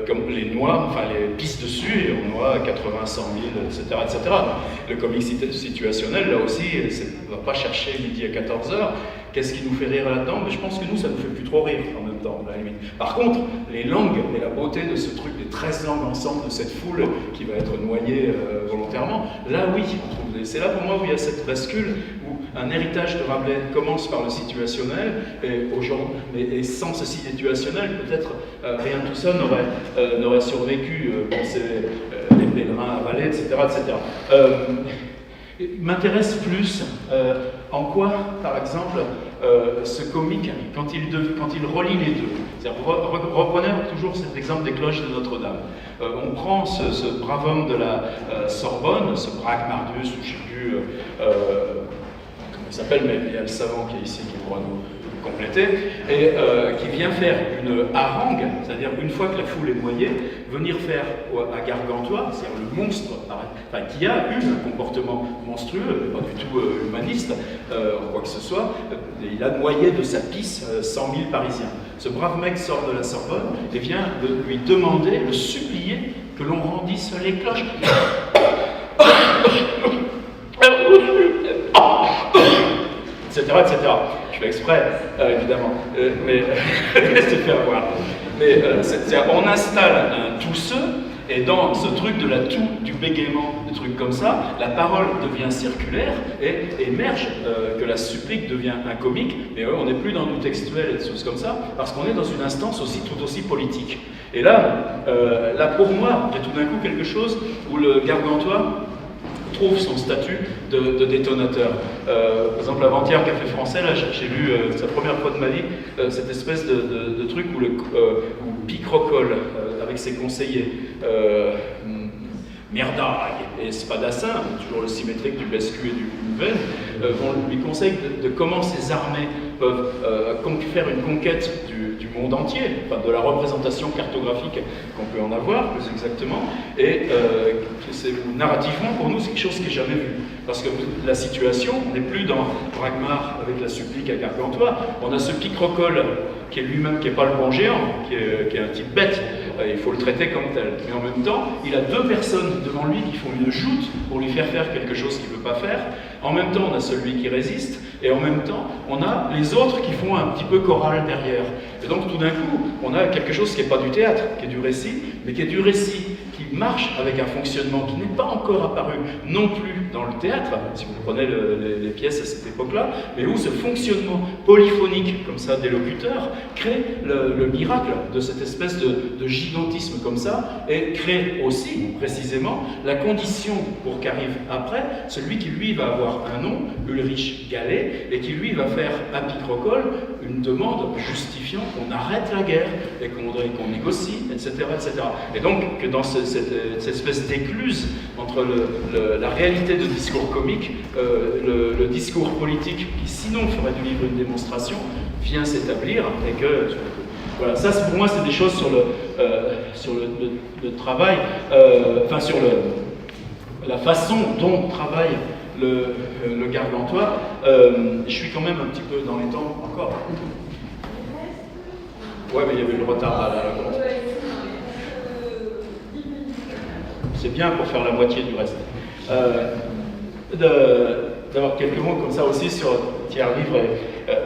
comme les noix, enfin les pistes dessus, et on noie 80, 100 000, etc., etc. Le comique situationnel, là aussi, on ne va pas chercher midi à 14h. Qu'est-ce qui nous fait rire là-dedans? Mais je pense que nous, ça ne nous fait plus trop rire en même temps, à la limite. Par contre, les langues et la beauté de ce truc, les 13 langues ensemble, de cette foule qui va être noyée volontairement, là oui, on trouve. C'est là pour moi où il y a cette bascule, où un héritage de Rabelais commence par le situationnel, et sans ce situationnel, peut-être rien de tout ça n'aurait survécu. Pensez les pèlerins à Valais, etc. etc. M'intéresse plus en quoi, par exemple, ce comique, quand il relie les deux, reprenez toujours cet exemple des cloches de Notre-Dame. On prend ce brave homme de la Sorbonne, ce Brachmardus, ou je ne sais plus comment il s'appelle, mais il y a le savant qui est ici qui pourra nous compléter, et qui vient faire une harangue, c'est-à-dire une fois que la foule est noyée, venir faire à Gargantua, c'est-à-dire le monstre, qui a eu un comportement monstrueux, pas du tout humaniste, quoi que ce soit, il a noyé de sa pisse 100 000 Parisiens. Ce brave mec sort de la Sorbonne et vient lui demander, le supplier, que l'on rendisse les cloches. Etc., etc. Je fais exprès, évidemment, mais laissez faire voir. Mais on installe un tousseux, et dans ce truc de la toux, du bégaiement, des trucs comme ça, la parole devient circulaire et émerge que la supplique devient un comique, mais on n'est plus dans du textuel et des choses comme ça, parce qu'on est dans une instance aussi tout aussi politique. Et là pour moi, il y a tout d'un coup quelque chose où le Gargantua trouve son statut de détonateur. Par exemple, avant-hier, Café Français, là, j'ai lu, c'est la première fois de ma vie, cette espèce de truc où Picrocole, avec ses conseillers, Merdaille et Spadassin, toujours le symétrique du Bescu et du Louvain, lui conseillent de comment ces armées peuvent faire une conquête du monde entier, enfin de la représentation cartographique qu'on peut en avoir, plus exactement, et narrativement, pour nous, c'est quelque chose qui n'est jamais vu. Parce que la situation, on n'est plus dans Bragmar avec la supplique à Gargantua, on a ce Picrocole qui est lui-même, qui n'est pas le bon géant, qui est un type bête, il faut le traiter comme tel. Mais en même temps, il a deux personnes devant lui qui font une joute pour lui faire quelque chose qu'il ne veut pas faire. En même temps, on a celui qui résiste, et en même temps, on a les autres qui font un petit peu chorale derrière. Et donc, tout d'un coup, on a quelque chose qui n'est pas du théâtre, qui est du récit, mais qui est du récit, qui marche avec un fonctionnement qui n'est pas encore apparu non plus dans le théâtre, si vous prenez les pièces à cette époque-là, mais où ce fonctionnement polyphonique, comme ça, des locuteurs, crée le miracle de cette espèce de gigantisme comme ça, et crée aussi, précisément, la condition pour qu'arrive après celui qui, lui, va avoir un nom, Ulrich Gallet, et qui, lui, va faire à Picrocole une demande justifiant qu'on arrête la guerre, et qu'on négocie, etc., etc. Et donc, que dans cette espèce d'écluse entre la réalité de discours comique, le discours politique, qui sinon ferait du livre une démonstration, vient s'établir, et que... Voilà, ça pour moi c'est des choses sur le travail, enfin sur la façon dont travaille le Gargantua. Je suis quand même un petit peu dans les temps encore. Ouais, mais il y avait le retard à la compte. C'est bien pour faire la moitié du reste. D'avoir quelques mots comme ça aussi sur tiers livre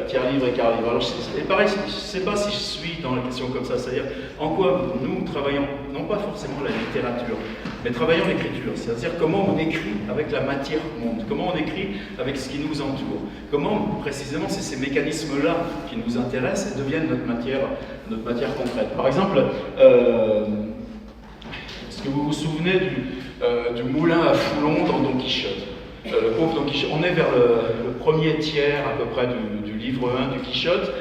tiers livre et quart livre. Alors, et pareil, je ne sais pas si je suis dans la question comme ça, c'est-à-dire en quoi nous travaillons, non pas forcément la littérature, mais travaillons l'écriture, c'est-à-dire comment on écrit avec la matière monde, comment on écrit avec ce qui nous entoure, comment précisément c'est ces mécanismes-là qui nous intéressent et deviennent notre matière concrète. Par exemple, est-ce que vous vous souvenez du moulin à Foulon dans Don Quichotte? Le pauvre Don Quichotte, on est vers le premier tiers à peu près du livre 1 du Quichotte.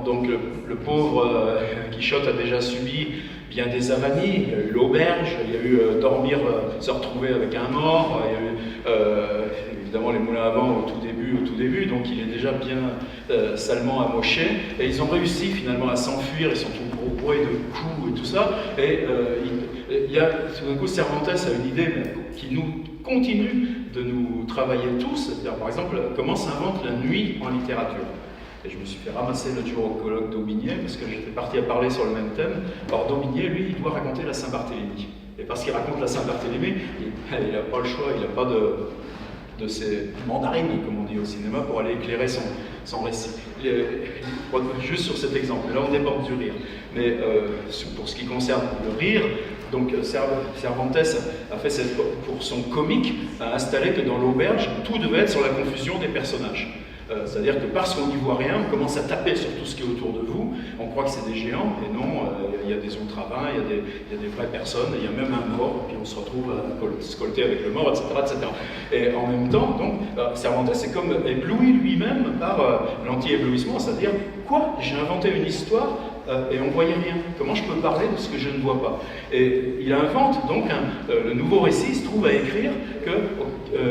Donc le pauvre Quichotte a déjà subi bien des avanies. Il y a eu l'auberge, il y a eu dormir, se retrouver avec un mort, il y a eu évidemment les moulins à vent au tout début, donc il est déjà bien salement amoché. Et ils ont réussi finalement à s'enfuir, ils sont tout bourrés de coups et tout ça. Et il y a tout d'un coup Cervantes a une idée qui nous continue de nous travailler tous, c'est-à-dire par exemple comment s'invente la nuit en littérature. Et je me suis fait ramasser l'autre jour au colloque d'Aubigné parce que j'étais parti à parler sur le même thème. Alors d'Aubigné, lui, il doit raconter la Saint-Barthélemy. Et parce qu'il raconte la Saint-Barthélemy, il n'a pas le choix, il n'a pas de ses mandarines, comme on dit au cinéma, pour aller éclairer son récit. Juste sur cet exemple, là on déborde du rire. Mais pour ce qui concerne le rire, donc Cervantes a fait pour son comique, a installé que dans l'auberge, tout devait être sur la confusion des personnages. C'est-à-dire que parce qu'on n'y voit rien, on commence à taper sur tout ce qui est autour de vous, on croit que c'est des géants, et non, il y a des ultramarins, il y a des vraies personnes, il y a même un mort, et puis on se retrouve à se colter avec le mort, etc., etc. Et en même temps, donc, Cervantes est comme ébloui lui-même par l'anti-éblouissement, c'est-à-dire, quoi, j'ai inventé une histoire et on ne voyait rien. Comment je peux parler de ce que je ne vois pas? Et il invente donc le nouveau récit, il se trouve à écrire que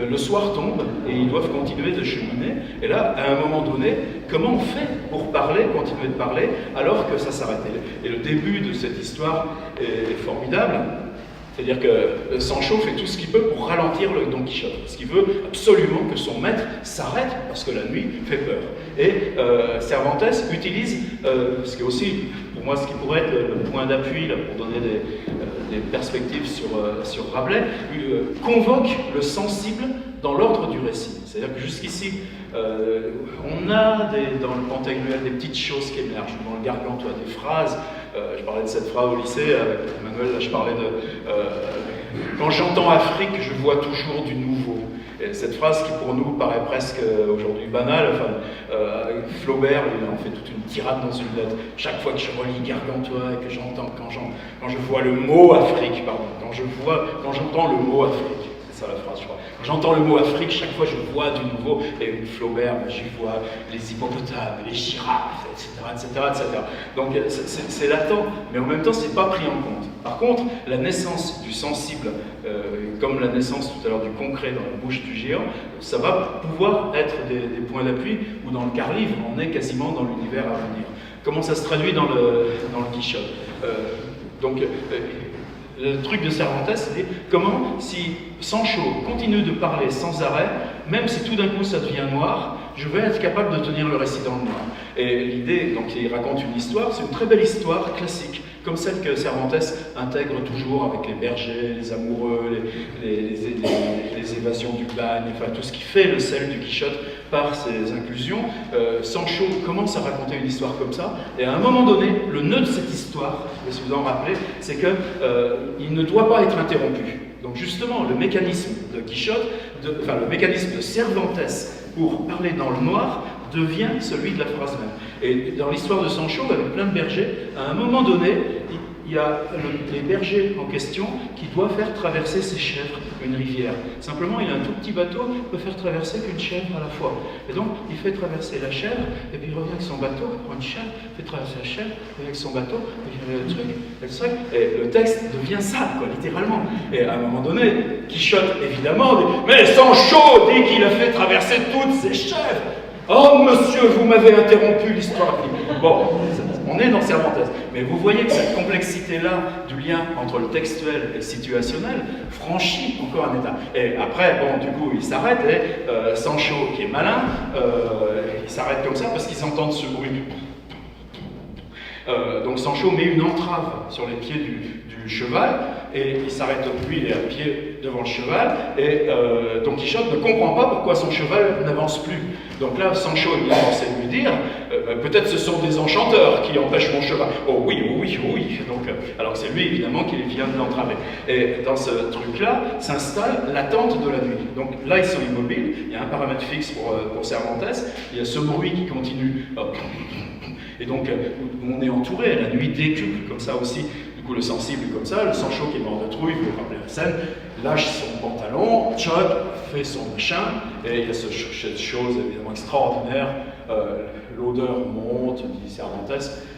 le soir tombe et ils doivent continuer de cheminer. Et là, à un moment donné, comment on fait pour parler, continuer de parler, alors que ça s'arrêtait? Et le début de cette histoire est formidable. C'est-à-dire que Sancho fait tout ce qu'il peut pour ralentir le Don Quichotte, parce qu'il veut absolument que son maître s'arrête, parce que la nuit fait peur. Et Cervantes utilise, ce qui est aussi, pour moi, ce qui pourrait être le point d'appui pour donner des perspectives sur Rabelais, convoque le sensible dans l'ordre du récit. C'est-à-dire que jusqu'ici, on a dans le Pantagruel des petites choses qui émergent, dans le Gargantua, des phrases. Je parlais de cette phrase au lycée avec Emmanuel, là je parlais de quand j'entends Afrique, je vois toujours du nouveau. Et cette phrase qui pour nous paraît presque aujourd'hui banale, Flaubert il en fait toute une tirade dans une lettre. Chaque fois que je relis Gargantua et que j'entends, quand je vois le mot Afrique, pardon, quand j'entends le mot Afrique, c'est ça la phrase je crois. Quand j'entends le mot Afrique, chaque fois je vois du nouveau, et Flaubert, j'y vois les hippopotames, les girafes, etc., etc., etc. Donc c'est latent, mais en même temps c'est pas pris en compte. Par contre, la naissance du sensible, comme la naissance tout à l'heure du concret dans la bouche du géant, ça va pouvoir être des points d'appui, ou dans le quart-livre, on est quasiment dans l'univers à venir. Comment ça se traduit dans le Quichotte? Le truc de Cervantes, c'est comment, si Sancho continue de parler sans arrêt, même si tout d'un coup ça devient noir, je vais être capable de tenir le récit dans le noir. Et l'idée, donc il raconte une histoire, c'est une très belle histoire classique, comme celle que Cervantes intègre toujours avec les bergers, les amoureux, les évasions du bagne, enfin tout ce qui fait le sel du Quichotte par ses inclusions. Sancho commence à raconter une histoire comme ça, et à un moment donné, le nœud de cette histoire, si vous en rappelez, c'est qu'il ne doit pas être interrompu. Donc justement, le mécanisme de Quichotte, le mécanisme de Cervantes pour parler dans le noir, devient celui de la phrase même. Et dans l'histoire de Sancho, avec plein de bergers, à un moment donné, il y a les bergers en question qui doivent faire traverser ses chèvres une rivière. Simplement, il a un tout petit bateau, il peut faire traverser qu'une chèvre à la fois. Et donc, il fait traverser la chèvre, et puis il revient avec son bateau, il prend une chèvre, fait traverser la chèvre, et avec son bateau, il fait le truc, et le texte devient ça, quoi, littéralement. Et à un moment donné, Quichotte, évidemment, dit « Mais Sancho dit qu'il a fait traverser toutes ces chèvres !» « Oh, monsieur, vous m'avez interrompu l'histoire. » Bon, on est dans Cervantes. Mais vous voyez que cette complexité-là du lien entre le textuel et le situationnel franchit encore un état. Et après, bon, du coup, il s'arrête et Sancho, qui est malin, il s'arrête comme ça parce qu'ils entendent ce bruit. Donc Sancho met une entrave sur les pieds du cheval, et il s'arrête, lui il est à pied devant le cheval, et Don Quichotte ne comprend pas pourquoi son cheval n'avance plus. Donc là, Sancho il a commencé à lui dire, peut-être ce sont des enchanteurs qui empêchent mon cheval. Oh oui, oh oui, oh oui. Donc, alors que c'est lui évidemment qui vient de l'entraver. Et dans ce truc-là s'installe l'attente de la nuit. Donc là ils sont immobiles, il y a un paramètre fixe pour Cervantes, il y a ce bruit qui continue. Et donc on est entouré, la nuit décuple comme ça aussi. Du coup, le sensible comme ça, le Sancho qui est mort de trouille, vous vous rappelez la scène, lâche son pantalon, choc, fait son machin, et il y a cette chose évidemment extraordinaire, l'odeur monte, dit Cervantes,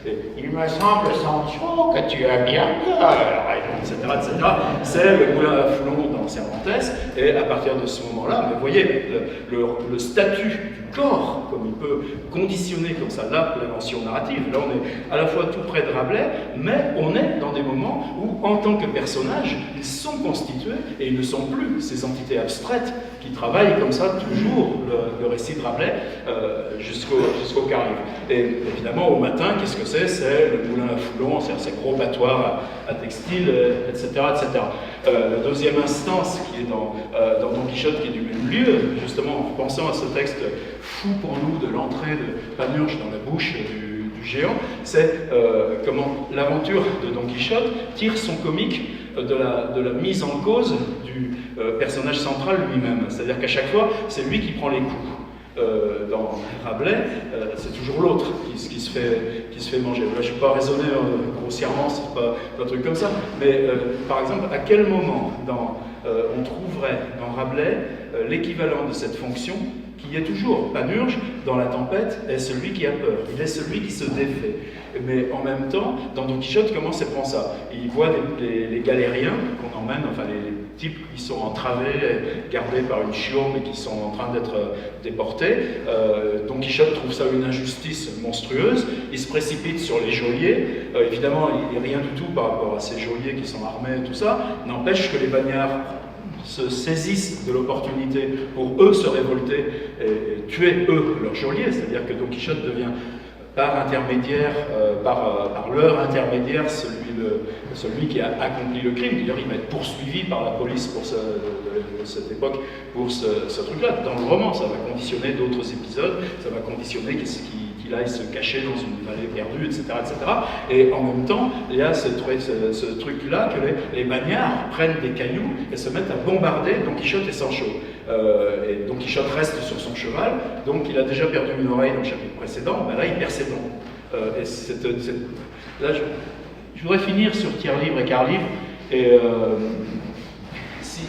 et il me semble, Sancho, que tu as bien peur, etc., etc. C'est le moulin à Foulon dans Cervantes, et à partir de ce moment-là, vous voyez, le statut du corps, comme il peut conditionner comme ça l'invention narrative. Là, on est à la fois tout près de Rabelais, mais on est dans des moments où, en tant que personnages, ils sont constitués et ils ne sont plus ces entités abstraites qui travaillent comme ça toujours le récit de Rabelais jusqu'au Carrive. Et évidemment, au matin, qu'est-ce que c'est? C'est le moulin à Foulon, c'est ces gros battoirs à textile, etc., etc. La deuxième instance qui est dans Don Quichotte, qui est du même lieu, justement en pensant à ce texte fou pour nous de l'entrée de Panurge dans la bouche du géant, c'est comment l'aventure de Don Quichotte tire son comique de la mise en cause du personnage central lui-même. C'est-à-dire qu'à chaque fois, c'est lui qui prend les coups. Dans Rabelais, c'est toujours l'autre qui se fait manger. Là, je ne vais pas raisonner grossièrement, c'est pas un truc comme ça, mais par exemple, à quel moment on trouverait dans Rabelais l'équivalent de cette fonction qui est toujours Panurge dans La Tempête est celui qui a peur, il est celui qui se défait. Mais en même temps, dans Don Quichotte, comment il prend ça? Il voit les galériens qu'on emmène, enfin les types qui sont entravés, gardés par une chiourme et qui sont en train d'être déportés. Don Quichotte trouve ça une injustice monstrueuse, il se précipite sur les geôliers. Évidemment, il n'est rien du tout par rapport à ces geôliers qui sont armés et tout ça, n'empêche que les bagnards se saisissent de l'opportunité pour eux se révolter et tuer eux leurs geôliers, c'est-à-dire que Don Quichotte devient par intermédiaire, par leur intermédiaire, celui qui a accompli le crime. D'ailleurs, il va être poursuivi par la police pour cette époque, pour ce truc-là. Dans le roman, ça va conditionner d'autres épisodes, ça va conditionner qu'il aille se cacher dans une vallée perdue, etc., etc. Et en même temps, il y a ce truc-là que les bagnards prennent des cailloux et se mettent à bombarder Don Quichotte et Sancho. Et Don Quichotte reste sur son cheval, donc il a déjà perdu une oreille dans le chapitre précédent, ben là il perd ses dents. Là, je voudrais finir sur tiers-livre et quart-livre, et si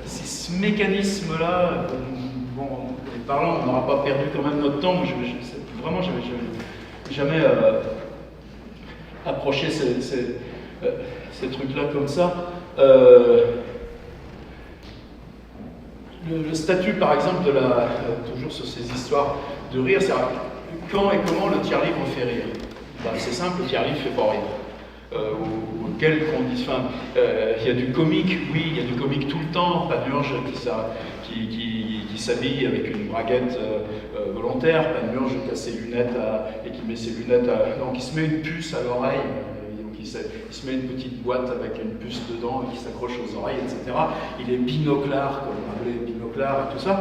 ce mécanisme-là, bon, parlant, on n'aura pas perdu quand même notre temps, vraiment, je n'avais jamais approché ces trucs-là comme ça. Le statut, par exemple, toujours sur ces histoires de rire, c'est quand et comment le tiers-livre fait rire. Ben, c'est simple, le tiers-livre ne fait pas rire. Ou quelles conditions. Il y a du comique, oui, il y a du comique tout le temps. Panurge qui s'habille avec une braguette volontaire, Panurge qui a ses lunettes et qui met ses lunettes donc il se met une puce à l'oreille. Il se met une petite boîte avec une puce dedans et qui s'accroche aux oreilles, etc. Il est binoclard, comme on appelait binoclard et tout ça.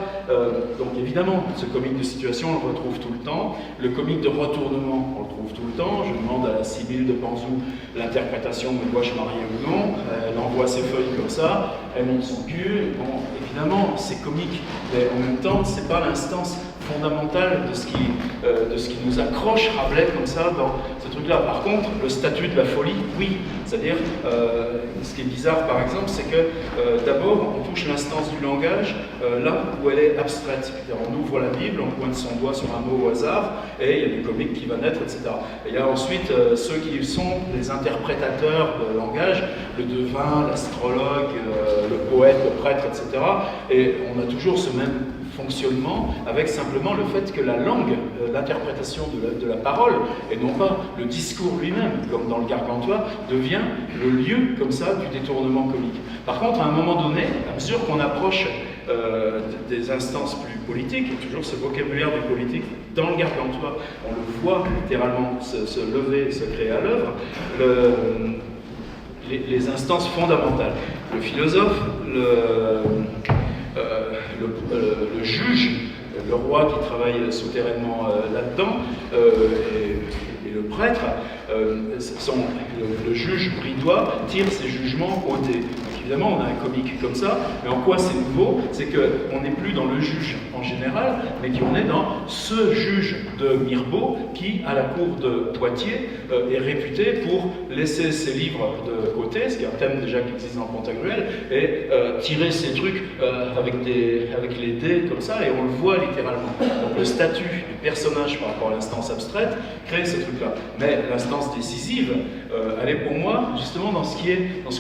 Donc évidemment, ce comique de situation, on le retrouve tout le temps. Le comique de retournement, on le trouve tout le temps. Je demande à la Sibylle de Panzou l'interprétation de dois-je marier ou non. Elle envoie ses feuilles comme ça, elle monte son cul. Bon, évidemment, c'est comique, mais en même temps, c'est pas l'instance fondamentale de ce qui nous accroche Rabelais comme ça dans ce truc-là. Par contre, le statut de la folie, oui. C'est-à-dire, ce qui est bizarre par exemple, c'est que d'abord, on touche l'instance du langage là où elle est abstraite. C'est-à-dire, on ouvre la Bible, on pointe son doigt sur un mot au hasard, et il y a du comique qui va naître, etc. Et il y a ensuite ceux qui sont les interprétateurs de langage, le devin, l'astrologue, le poète, le prêtre, etc. Et on a toujours ce même fonctionnement avec simplement le fait que la langue, l'interprétation de la parole, et non pas le discours lui-même, comme dans le Gargantua, devient le lieu, comme ça, du détournement comique. Par contre, à un moment donné, à mesure qu'on approche des instances plus politique, et toujours ce vocabulaire du politique dans le Gargantua. On le voit littéralement se lever, se créer à l'œuvre. Les instances fondamentales. Le philosophe, le juge, le roi qui travaille souterrainement là-dedans, et le prêtre, le juge bridois tire ses jugements au dé. Donc évidemment, on a un comique comme ça, mais en quoi c'est nouveau? C'est qu'on n'est plus dans le juge en général, mais qu'on est dans ce juge de Mirbeau qui, à la cour de Poitiers, est réputé pour laisser ses livres de côté, ce qui est un thème déjà qui existe dans Pantagruel, et tirer ses trucs avec les dés comme ça, et on le voit littéralement. Donc le statut du personnage par rapport à l'instance abstraite crée ce truc-là. Mais l'instance décisive, elle est pour moi justement dans ce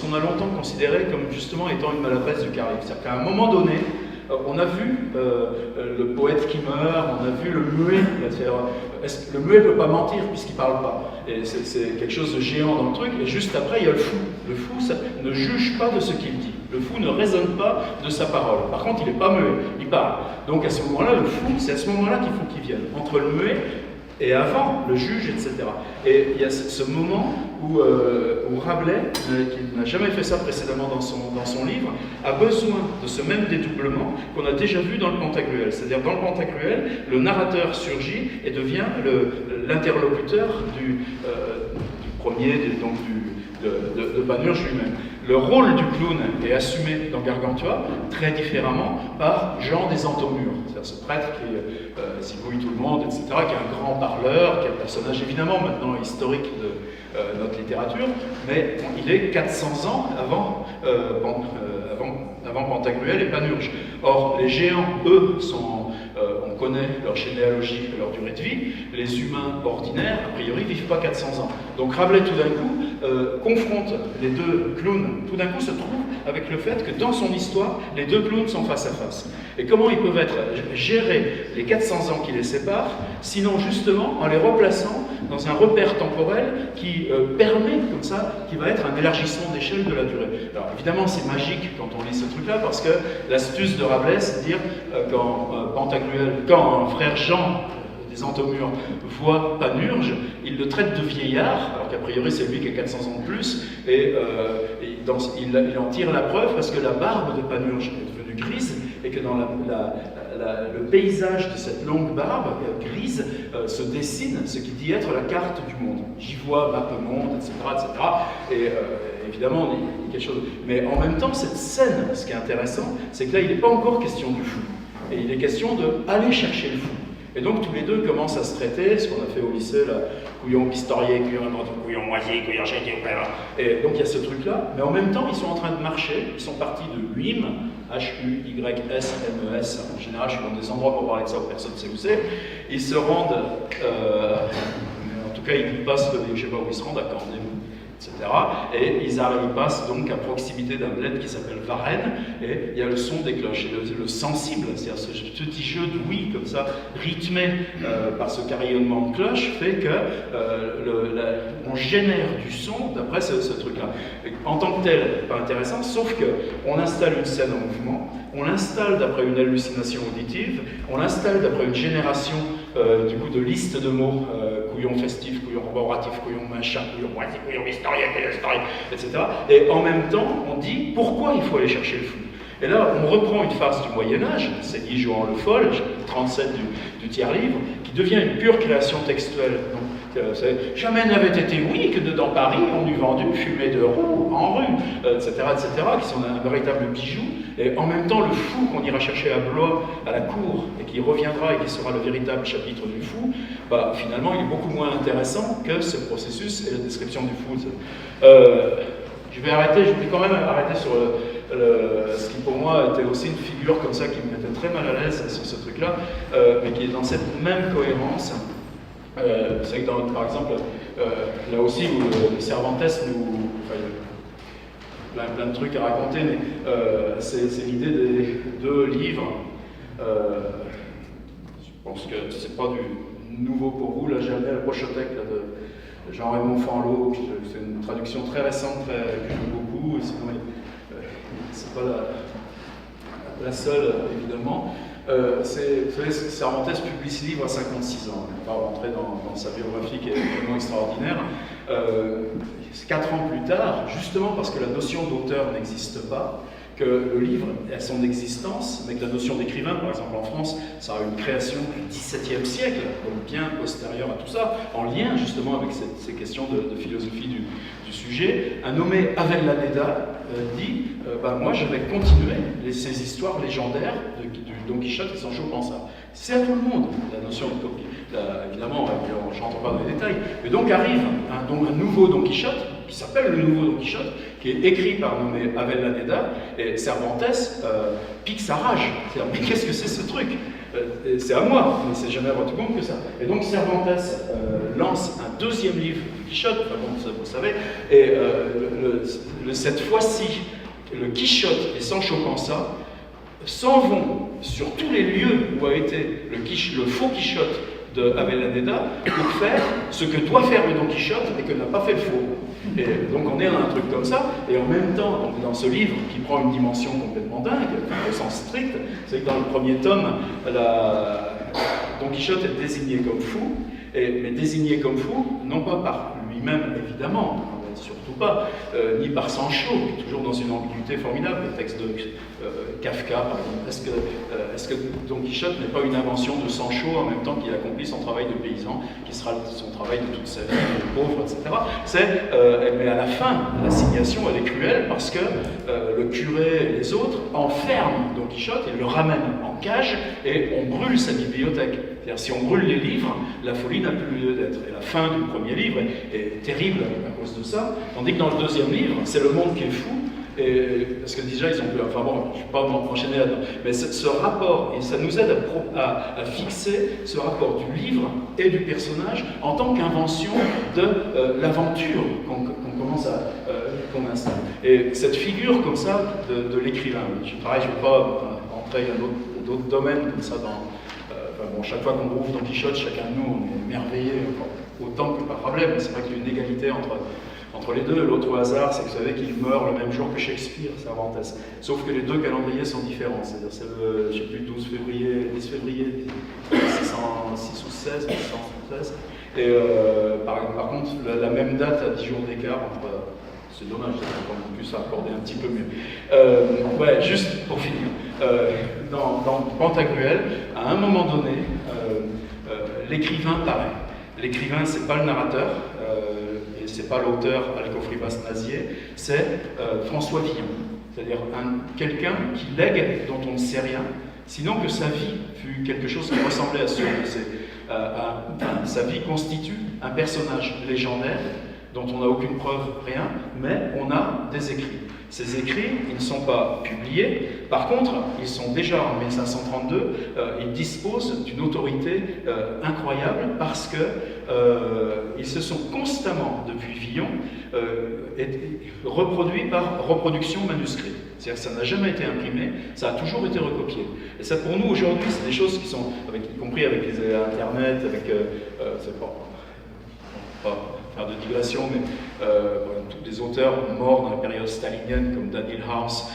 qu'on a longtemps considéré comme justement étant une maladresse du Caribe. C'est-à-dire qu'à un moment donné, on a vu le poète qui meurt, on a vu le muet. Le muet ne peut pas mentir puisqu'il ne parle pas. Et c'est quelque chose de géant dans le truc. Et juste après, il y a le fou. Le fou ne juge pas de ce qu'il dit. Le fou ne raisonne pas de sa parole. Par contre, il n'est pas muet, il parle. Donc à ce moment-là, le fou, c'est à ce moment-là qu'il faut qu'il vienne. Entre le muet et avant, le juge, etc. Et il y a ce moment où Rabelais, qui n'a jamais fait ça précédemment dans son livre, a besoin de ce même dédoublement qu'on a déjà vu dans le Pantagruel. C'est-à-dire dans le Pantagruel, le narrateur surgit et devient l'interlocuteur du premier, de Panurge lui-même. Le rôle du clown est assumé dans Gargantua très différemment par Jean des Entomures, c'est-à-dire ce prêtre qui zigouille tout le monde, etc., qui est un grand parleur, qui est un personnage évidemment maintenant historique de notre littérature, mais il est 400 ans avant Pantagruel et Panurge. Or, les géants, eux, on connaît leur généalogie, leur durée de vie. Les humains ordinaires, a priori, ne vivent pas 400 ans. Donc Rabelais, tout d'un coup, confronte les deux clowns, tout d'un coup se trouve avec le fait que dans son histoire, les deux clowns sont face à face. Et comment ils peuvent être gérés les 400 ans qui les séparent, sinon justement en les replaçant dans un repère temporel qui permet, comme ça, qui va être un élargissement d'échelle de la durée. Alors évidemment, c'est magique quand on lit ce truc-là, parce que l'astuce de Rabelais, c'est de dire quand frère Jean des Entomures voit Panurge, il le traite de vieillard, alors qu'a priori c'est lui qui a 400 ans de plus, et il en tire la preuve parce que la barbe de Panurge est devenue grise, et que dans le paysage de cette longue barbe grise se dessine ce qui dit être la carte du monde. J'y vois Mappemonde, etc., etc. Et évidemment, il y a quelque chose. Mais en même temps, cette scène, ce qui est intéressant, c'est que là, il n'est pas encore question du fou. Et il est question d'aller chercher le fou. Et donc tous les deux commencent à se traiter, ce qu'on a fait au lycée, là, couillon pistorier, couillon moisier, couillon chèque, et donc il y a ce truc-là, mais en même temps ils sont en train de marcher, ils sont partis de Huym, H-U-Y-S-M-E-S, en général je suis dans des endroits pour parler de ça où personne ne sait où c'est, ils se rendent, en tout cas ils passent, je ne sais pas où ils se rendent, à Cornay, etc. Et ils passent donc à proximité d'un bled qui s'appelle Varennes, et il y a le son des cloches, et le sensible, c'est-à-dire ce petit jeu de oui comme ça, rythmé par ce carillonnement de cloches, fait que on génère du son d'après ce truc-là. En tant que tel, pas intéressant, sauf qu'on installe une scène en mouvement, on l'installe d'après une hallucination auditive, on l'installe d'après une génération du coup de listes de mots, couillon festif, couillon roboratif, couillon machin, couillon moitié, couillon historien, etc. Et en même temps, on dit pourquoi il faut aller chercher le fou. Et là, on reprend une farce du Moyen-Âge, c'est Guy Johan Le Foll, 37 du tiers-livre, qui devient une pure création textuelle. Donc, jamais n'avait été oui que dans Paris, on eût vendu fumée de roue en rue, etc., qui sont un véritable bijou. Et en même temps, le fou qu'on ira chercher à Blois, à la cour, et qui reviendra et qui sera le véritable chapitre du fou, finalement, il est beaucoup moins intéressant que ce processus et la description du fou. Je vais quand même arrêter sur ce qui pour moi était aussi une figure comme ça qui me mettait très mal à l'aise sur ce truc-là, mais qui est dans cette même cohérence. C'est que par exemple, là aussi où Cervantes nous... plein de trucs à raconter, mais c'est l'idée des deux livres. Je pense que c'est pas du nouveau pour vous. Là, j'ai amené la Brochothèque de Jean-Raymond Fanlot. C'est une traduction très récente, que j'aime beaucoup. Et sinon, c'est pas la seule, évidemment. Vous savez, Cervantes publie ce livre à 56 ans. On va pas rentrer dans sa biographie qui est vraiment extraordinaire. 4 ans plus tard, justement parce que la notion d'auteur n'existe pas, que le livre a son existence, mais que la notion d'écrivain, par exemple en France, ça a une création du XVIIe siècle, donc bien postérieure à tout ça, en lien justement avec ces questions de philosophie du sujet. Un nommé Avellaneda dit moi je vais continuer ces histoires légendaires du Don Quichotte et Sancho Panza. C'est à tout le monde la notion de Don Quichotte. Évidemment, je n'entre pas dans les détails, mais donc arrive un nouveau Don Quichotte, qui s'appelle le nouveau Don Quichotte, qui est écrit par un nommé Avellaneda, et Cervantes pique sa rage. C'est-à-dire, mais qu'est-ce que c'est ce truc? C'est à moi, mais c'est jamais rendu compte que ça. Et donc Cervantes lance un deuxième livre du Quichotte, enfin bon, ça, vous savez, et cette fois-ci, le Quichotte et Sancho Panza s'en vont sur tous les lieux où a été le faux Quichotte de Avellaneda pour faire ce que doit faire le Don Quichotte et que n'a pas fait le faux. Et donc on est dans un truc comme ça, et en même temps, donc dans ce livre qui prend une dimension complètement dingue, au sens strict, c'est que dans le premier tome, Don Quichotte est désigné comme fou, mais désigné comme fou, non pas par lui-même évidemment, surtout pas, ni par Sancho, qui est toujours dans une ambiguïté formidable, les textes de Kafka, par exemple. Est-ce que Don Quichotte n'est pas une invention de Sancho en même temps qu'il accomplit son travail de paysan, qui sera son travail de toute sa vie, de pauvre, etc. Mais à la fin, l'assignation, elle est cruelle parce que le curé et les autres enferment Don Quichotte et le ramènent en cage et on brûle sa bibliothèque. C'est-à-dire, si on brûle les livres, la folie n'a plus lieu d'être. Et la fin du premier livre est terrible à cause de ça, tandis que dans le deuxième livre, c'est le monde qui est fou. Parce que déjà, ils ont pu. Enfin bon, je ne vais pas m'enchaîner là-dedans. Mais ce rapport, et ça nous aide à fixer ce rapport du livre et du personnage en tant qu'invention de l'aventure qu'on installe. Et cette figure comme ça de l'écrivain, je ne vais pas entrer dans d'autres domaines comme ça dans. Chaque fois qu'on rouvre Don Quichotte, chacun de nous, on est émerveillé, autant que par problème. C'est vrai qu'il y a une égalité entre les deux. L'autre hasard, c'est que vous savez qu'il meurt le même jour que Shakespeare, Cervantes. Sauf que les deux calendriers sont différents. C'est-à-dire, c'est le, je ne sais plus, 10 février, 1606 ou 16, 1616. Et par contre, la même date à 10 jours d'écart entre. C'est dommage, on aurait pu s'accorder un petit peu mieux. Juste pour finir, dans Pantagruel, à un moment donné, l'écrivain paraît. L'écrivain, c'est pas le narrateur, et c'est pas l'auteur Alcofribas Nazier, c'est François Villon. C'est-à-dire quelqu'un qui lègue dont on ne sait rien, sinon que sa vie fut quelque chose qui ressemblait à ce sa vie constitue un personnage légendaire dont on n'a aucune preuve, rien, mais on a des écrits. Ces écrits, ils ne sont pas publiés, par contre, ils sont déjà en 1532, ils disposent d'une autorité incroyable parce que ils se sont constamment, depuis Villon, reproduits par reproduction manuscrite. C'est-à-dire que ça n'a jamais été imprimé, ça a toujours été recopié. Et ça, pour nous, aujourd'hui, c'est des choses qui sont, y compris avec les Internet, avec... c'est pas faire de digression, mais tous des auteurs morts dans la période stalinienne, comme Daniel Harms,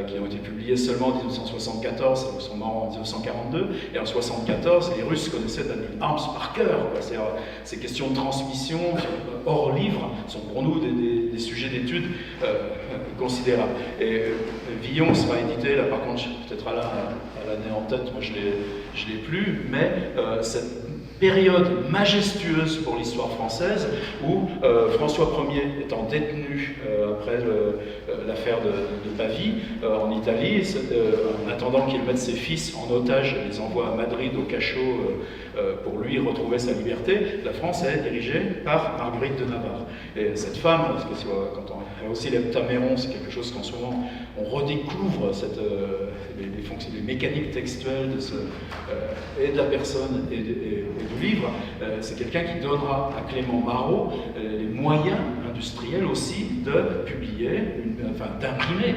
qui ont été publiés seulement en 1974, ils sont morts en 1942, et en 1974, les Russes connaissaient Daniel Harms par cœur. Ces questions de transmission, hors livre, sont pour nous des sujets d'études considérables. Et Villon sera édité, là par contre, peut-être à l'année en tête, moi je l'ai plus, mais cette période majestueuse pour l'histoire française où François Ier étant détenu après l'affaire de Pavie en Italie, en attendant qu'il mette ses fils en otage et les envoie à Madrid au cachot pour lui retrouver sa liberté, la France est dirigée par Marguerite de Navarre. Et cette femme, parce que quand on a aussi l'heptaméron, c'est quelque chose qu'en ce moment on redécouvre les mécaniques textuelles et de la personne et du livre, c'est quelqu'un qui donnera à Clément Marot les moyens industriels aussi de publier, d'imprimer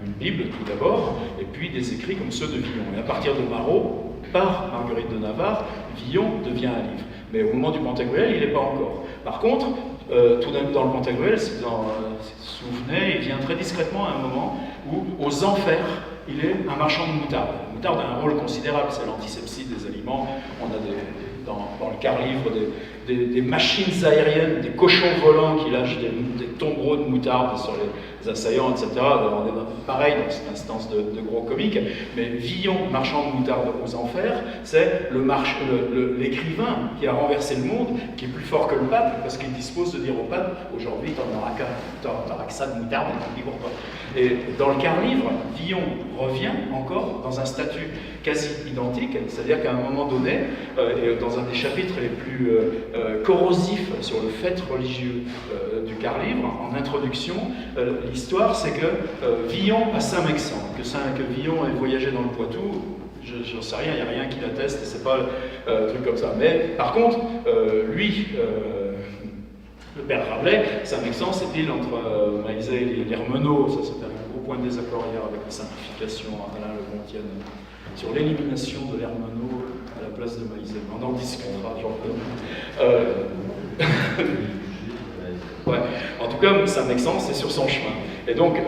une Bible tout d'abord, et puis des écrits comme ceux de Villon. Et à partir de Marot, par Marguerite de Navarre, Villon devient un livre. Mais au moment du Pantagruel, il n'est pas encore. Par contre, tout dans le Pantagruel, si vous vous souvenez, il vient très discrètement à un moment où, aux enfers, il est un marchand de moutarde. moutarde a un rôle considérable, c'est l'antisepsie des aliments. On a dans le quart-livre des machines aériennes, des cochons volants qui lâchent des tombereaux de moutarde sur les assaillants, etc. On est pareil dans cette instance de gros comique. Mais Villon, marchand de moutarde aux enfers, c'est l'écrivain qui a renversé le monde, qui est plus fort que le pape, parce qu'il dispose de dire au pape, aujourd'hui, t'auras que ça de moutarde, et t'en livres pas. Et dans le quart-livre, Villon revient encore dans un statut quasi identique, c'est-à-dire qu'à un moment donné, et dans un des chapitres les plus corrosifs sur le fait religieux du quart-livre, en introduction, l'histoire c'est que Villon à Saint-Mexan, que Villon ait voyagé dans le Poitou, j'en sais rien, il n'y a rien qui l'atteste, c'est pas un truc comme ça. Mais par contre, lui, le père Rabelais, Saint-Mexan, c'est pile entre Maillezais et l'Hermenot, ça c'était un gros point de désaccord hier avec la simplification Alain Le Bontienne sur l'élimination de l'Hermenot à la place de Maillezais. On en discutera, ouais. En tout cas, Saint-Mexan, c'est sur son chemin. Et donc,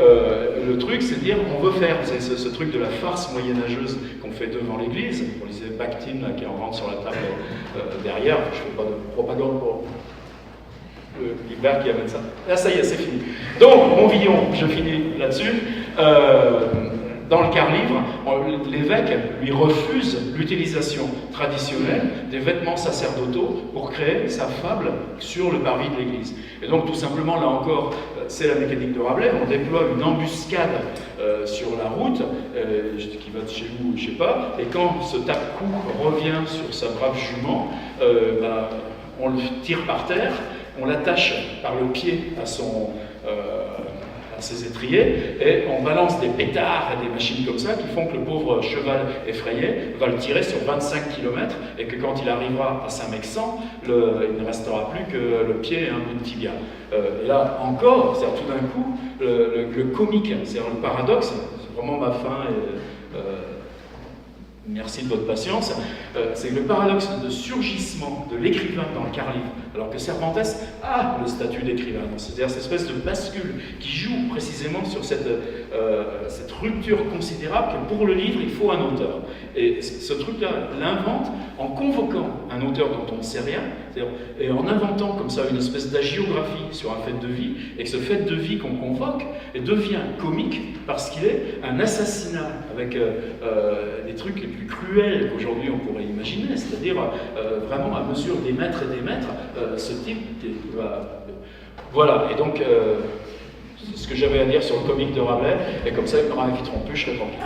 le truc, c'est de dire, on veut faire ce truc de la farce moyenâgeuse qu'on fait devant l'église. On lisait Bakhtin, là, qui en rentre sur la table derrière. Je ne fais pas de propagande pour Guibert qui amène ça. Là, ça y est, c'est fini. Donc, mon Villon, je finis là-dessus. Dans le quart-livre, l'évêque lui refuse l'utilisation traditionnelle des vêtements sacerdotaux pour créer sa fable sur le parvis de l'église. Et donc, tout simplement, là encore, c'est la mécanique de Rabelais. On déploie une embuscade sur la route, qui va de chez vous, je ne sais pas, et quand ce tape-cou revient sur sa brave jument, on le tire par terre, on l'attache par le pied à ses étriers, et on balance des pétards et des machines comme ça qui font que le pauvre cheval effrayé va le tirer sur 25 km, et que quand il arrivera à Saint-Mexan, il ne restera plus que le pied et un bout de tibia. Et là encore, c'est-à-dire tout d'un coup, le comique, c'est-à-dire le paradoxe, c'est vraiment ma fin, et merci de votre patience, c'est le paradoxe de surgissement de l'écrivain dans le quart-livre, alors que Cervantes a le statut d'écrivain, c'est-à-dire cette espèce de bascule qui joue précisément sur cette rupture considérable que pour le livre, il faut un auteur. Et ce truc-là l'invente en convoquant un auteur dont on ne sait rien, et en inventant comme ça une espèce d'agiographie sur un fait de vie, et que ce fait de vie qu'on convoque devient comique parce qu'il est un assassinat avec des trucs les plus cruels qu'aujourd'hui on pourrait imaginer, c'est-à-dire vraiment à mesure des mètres et des mètres, ce type voilà, et donc c'est ce que j'avais à dire sur le comique de Rabelais, et comme ça ils me réinviteront plus, je serai tranquille.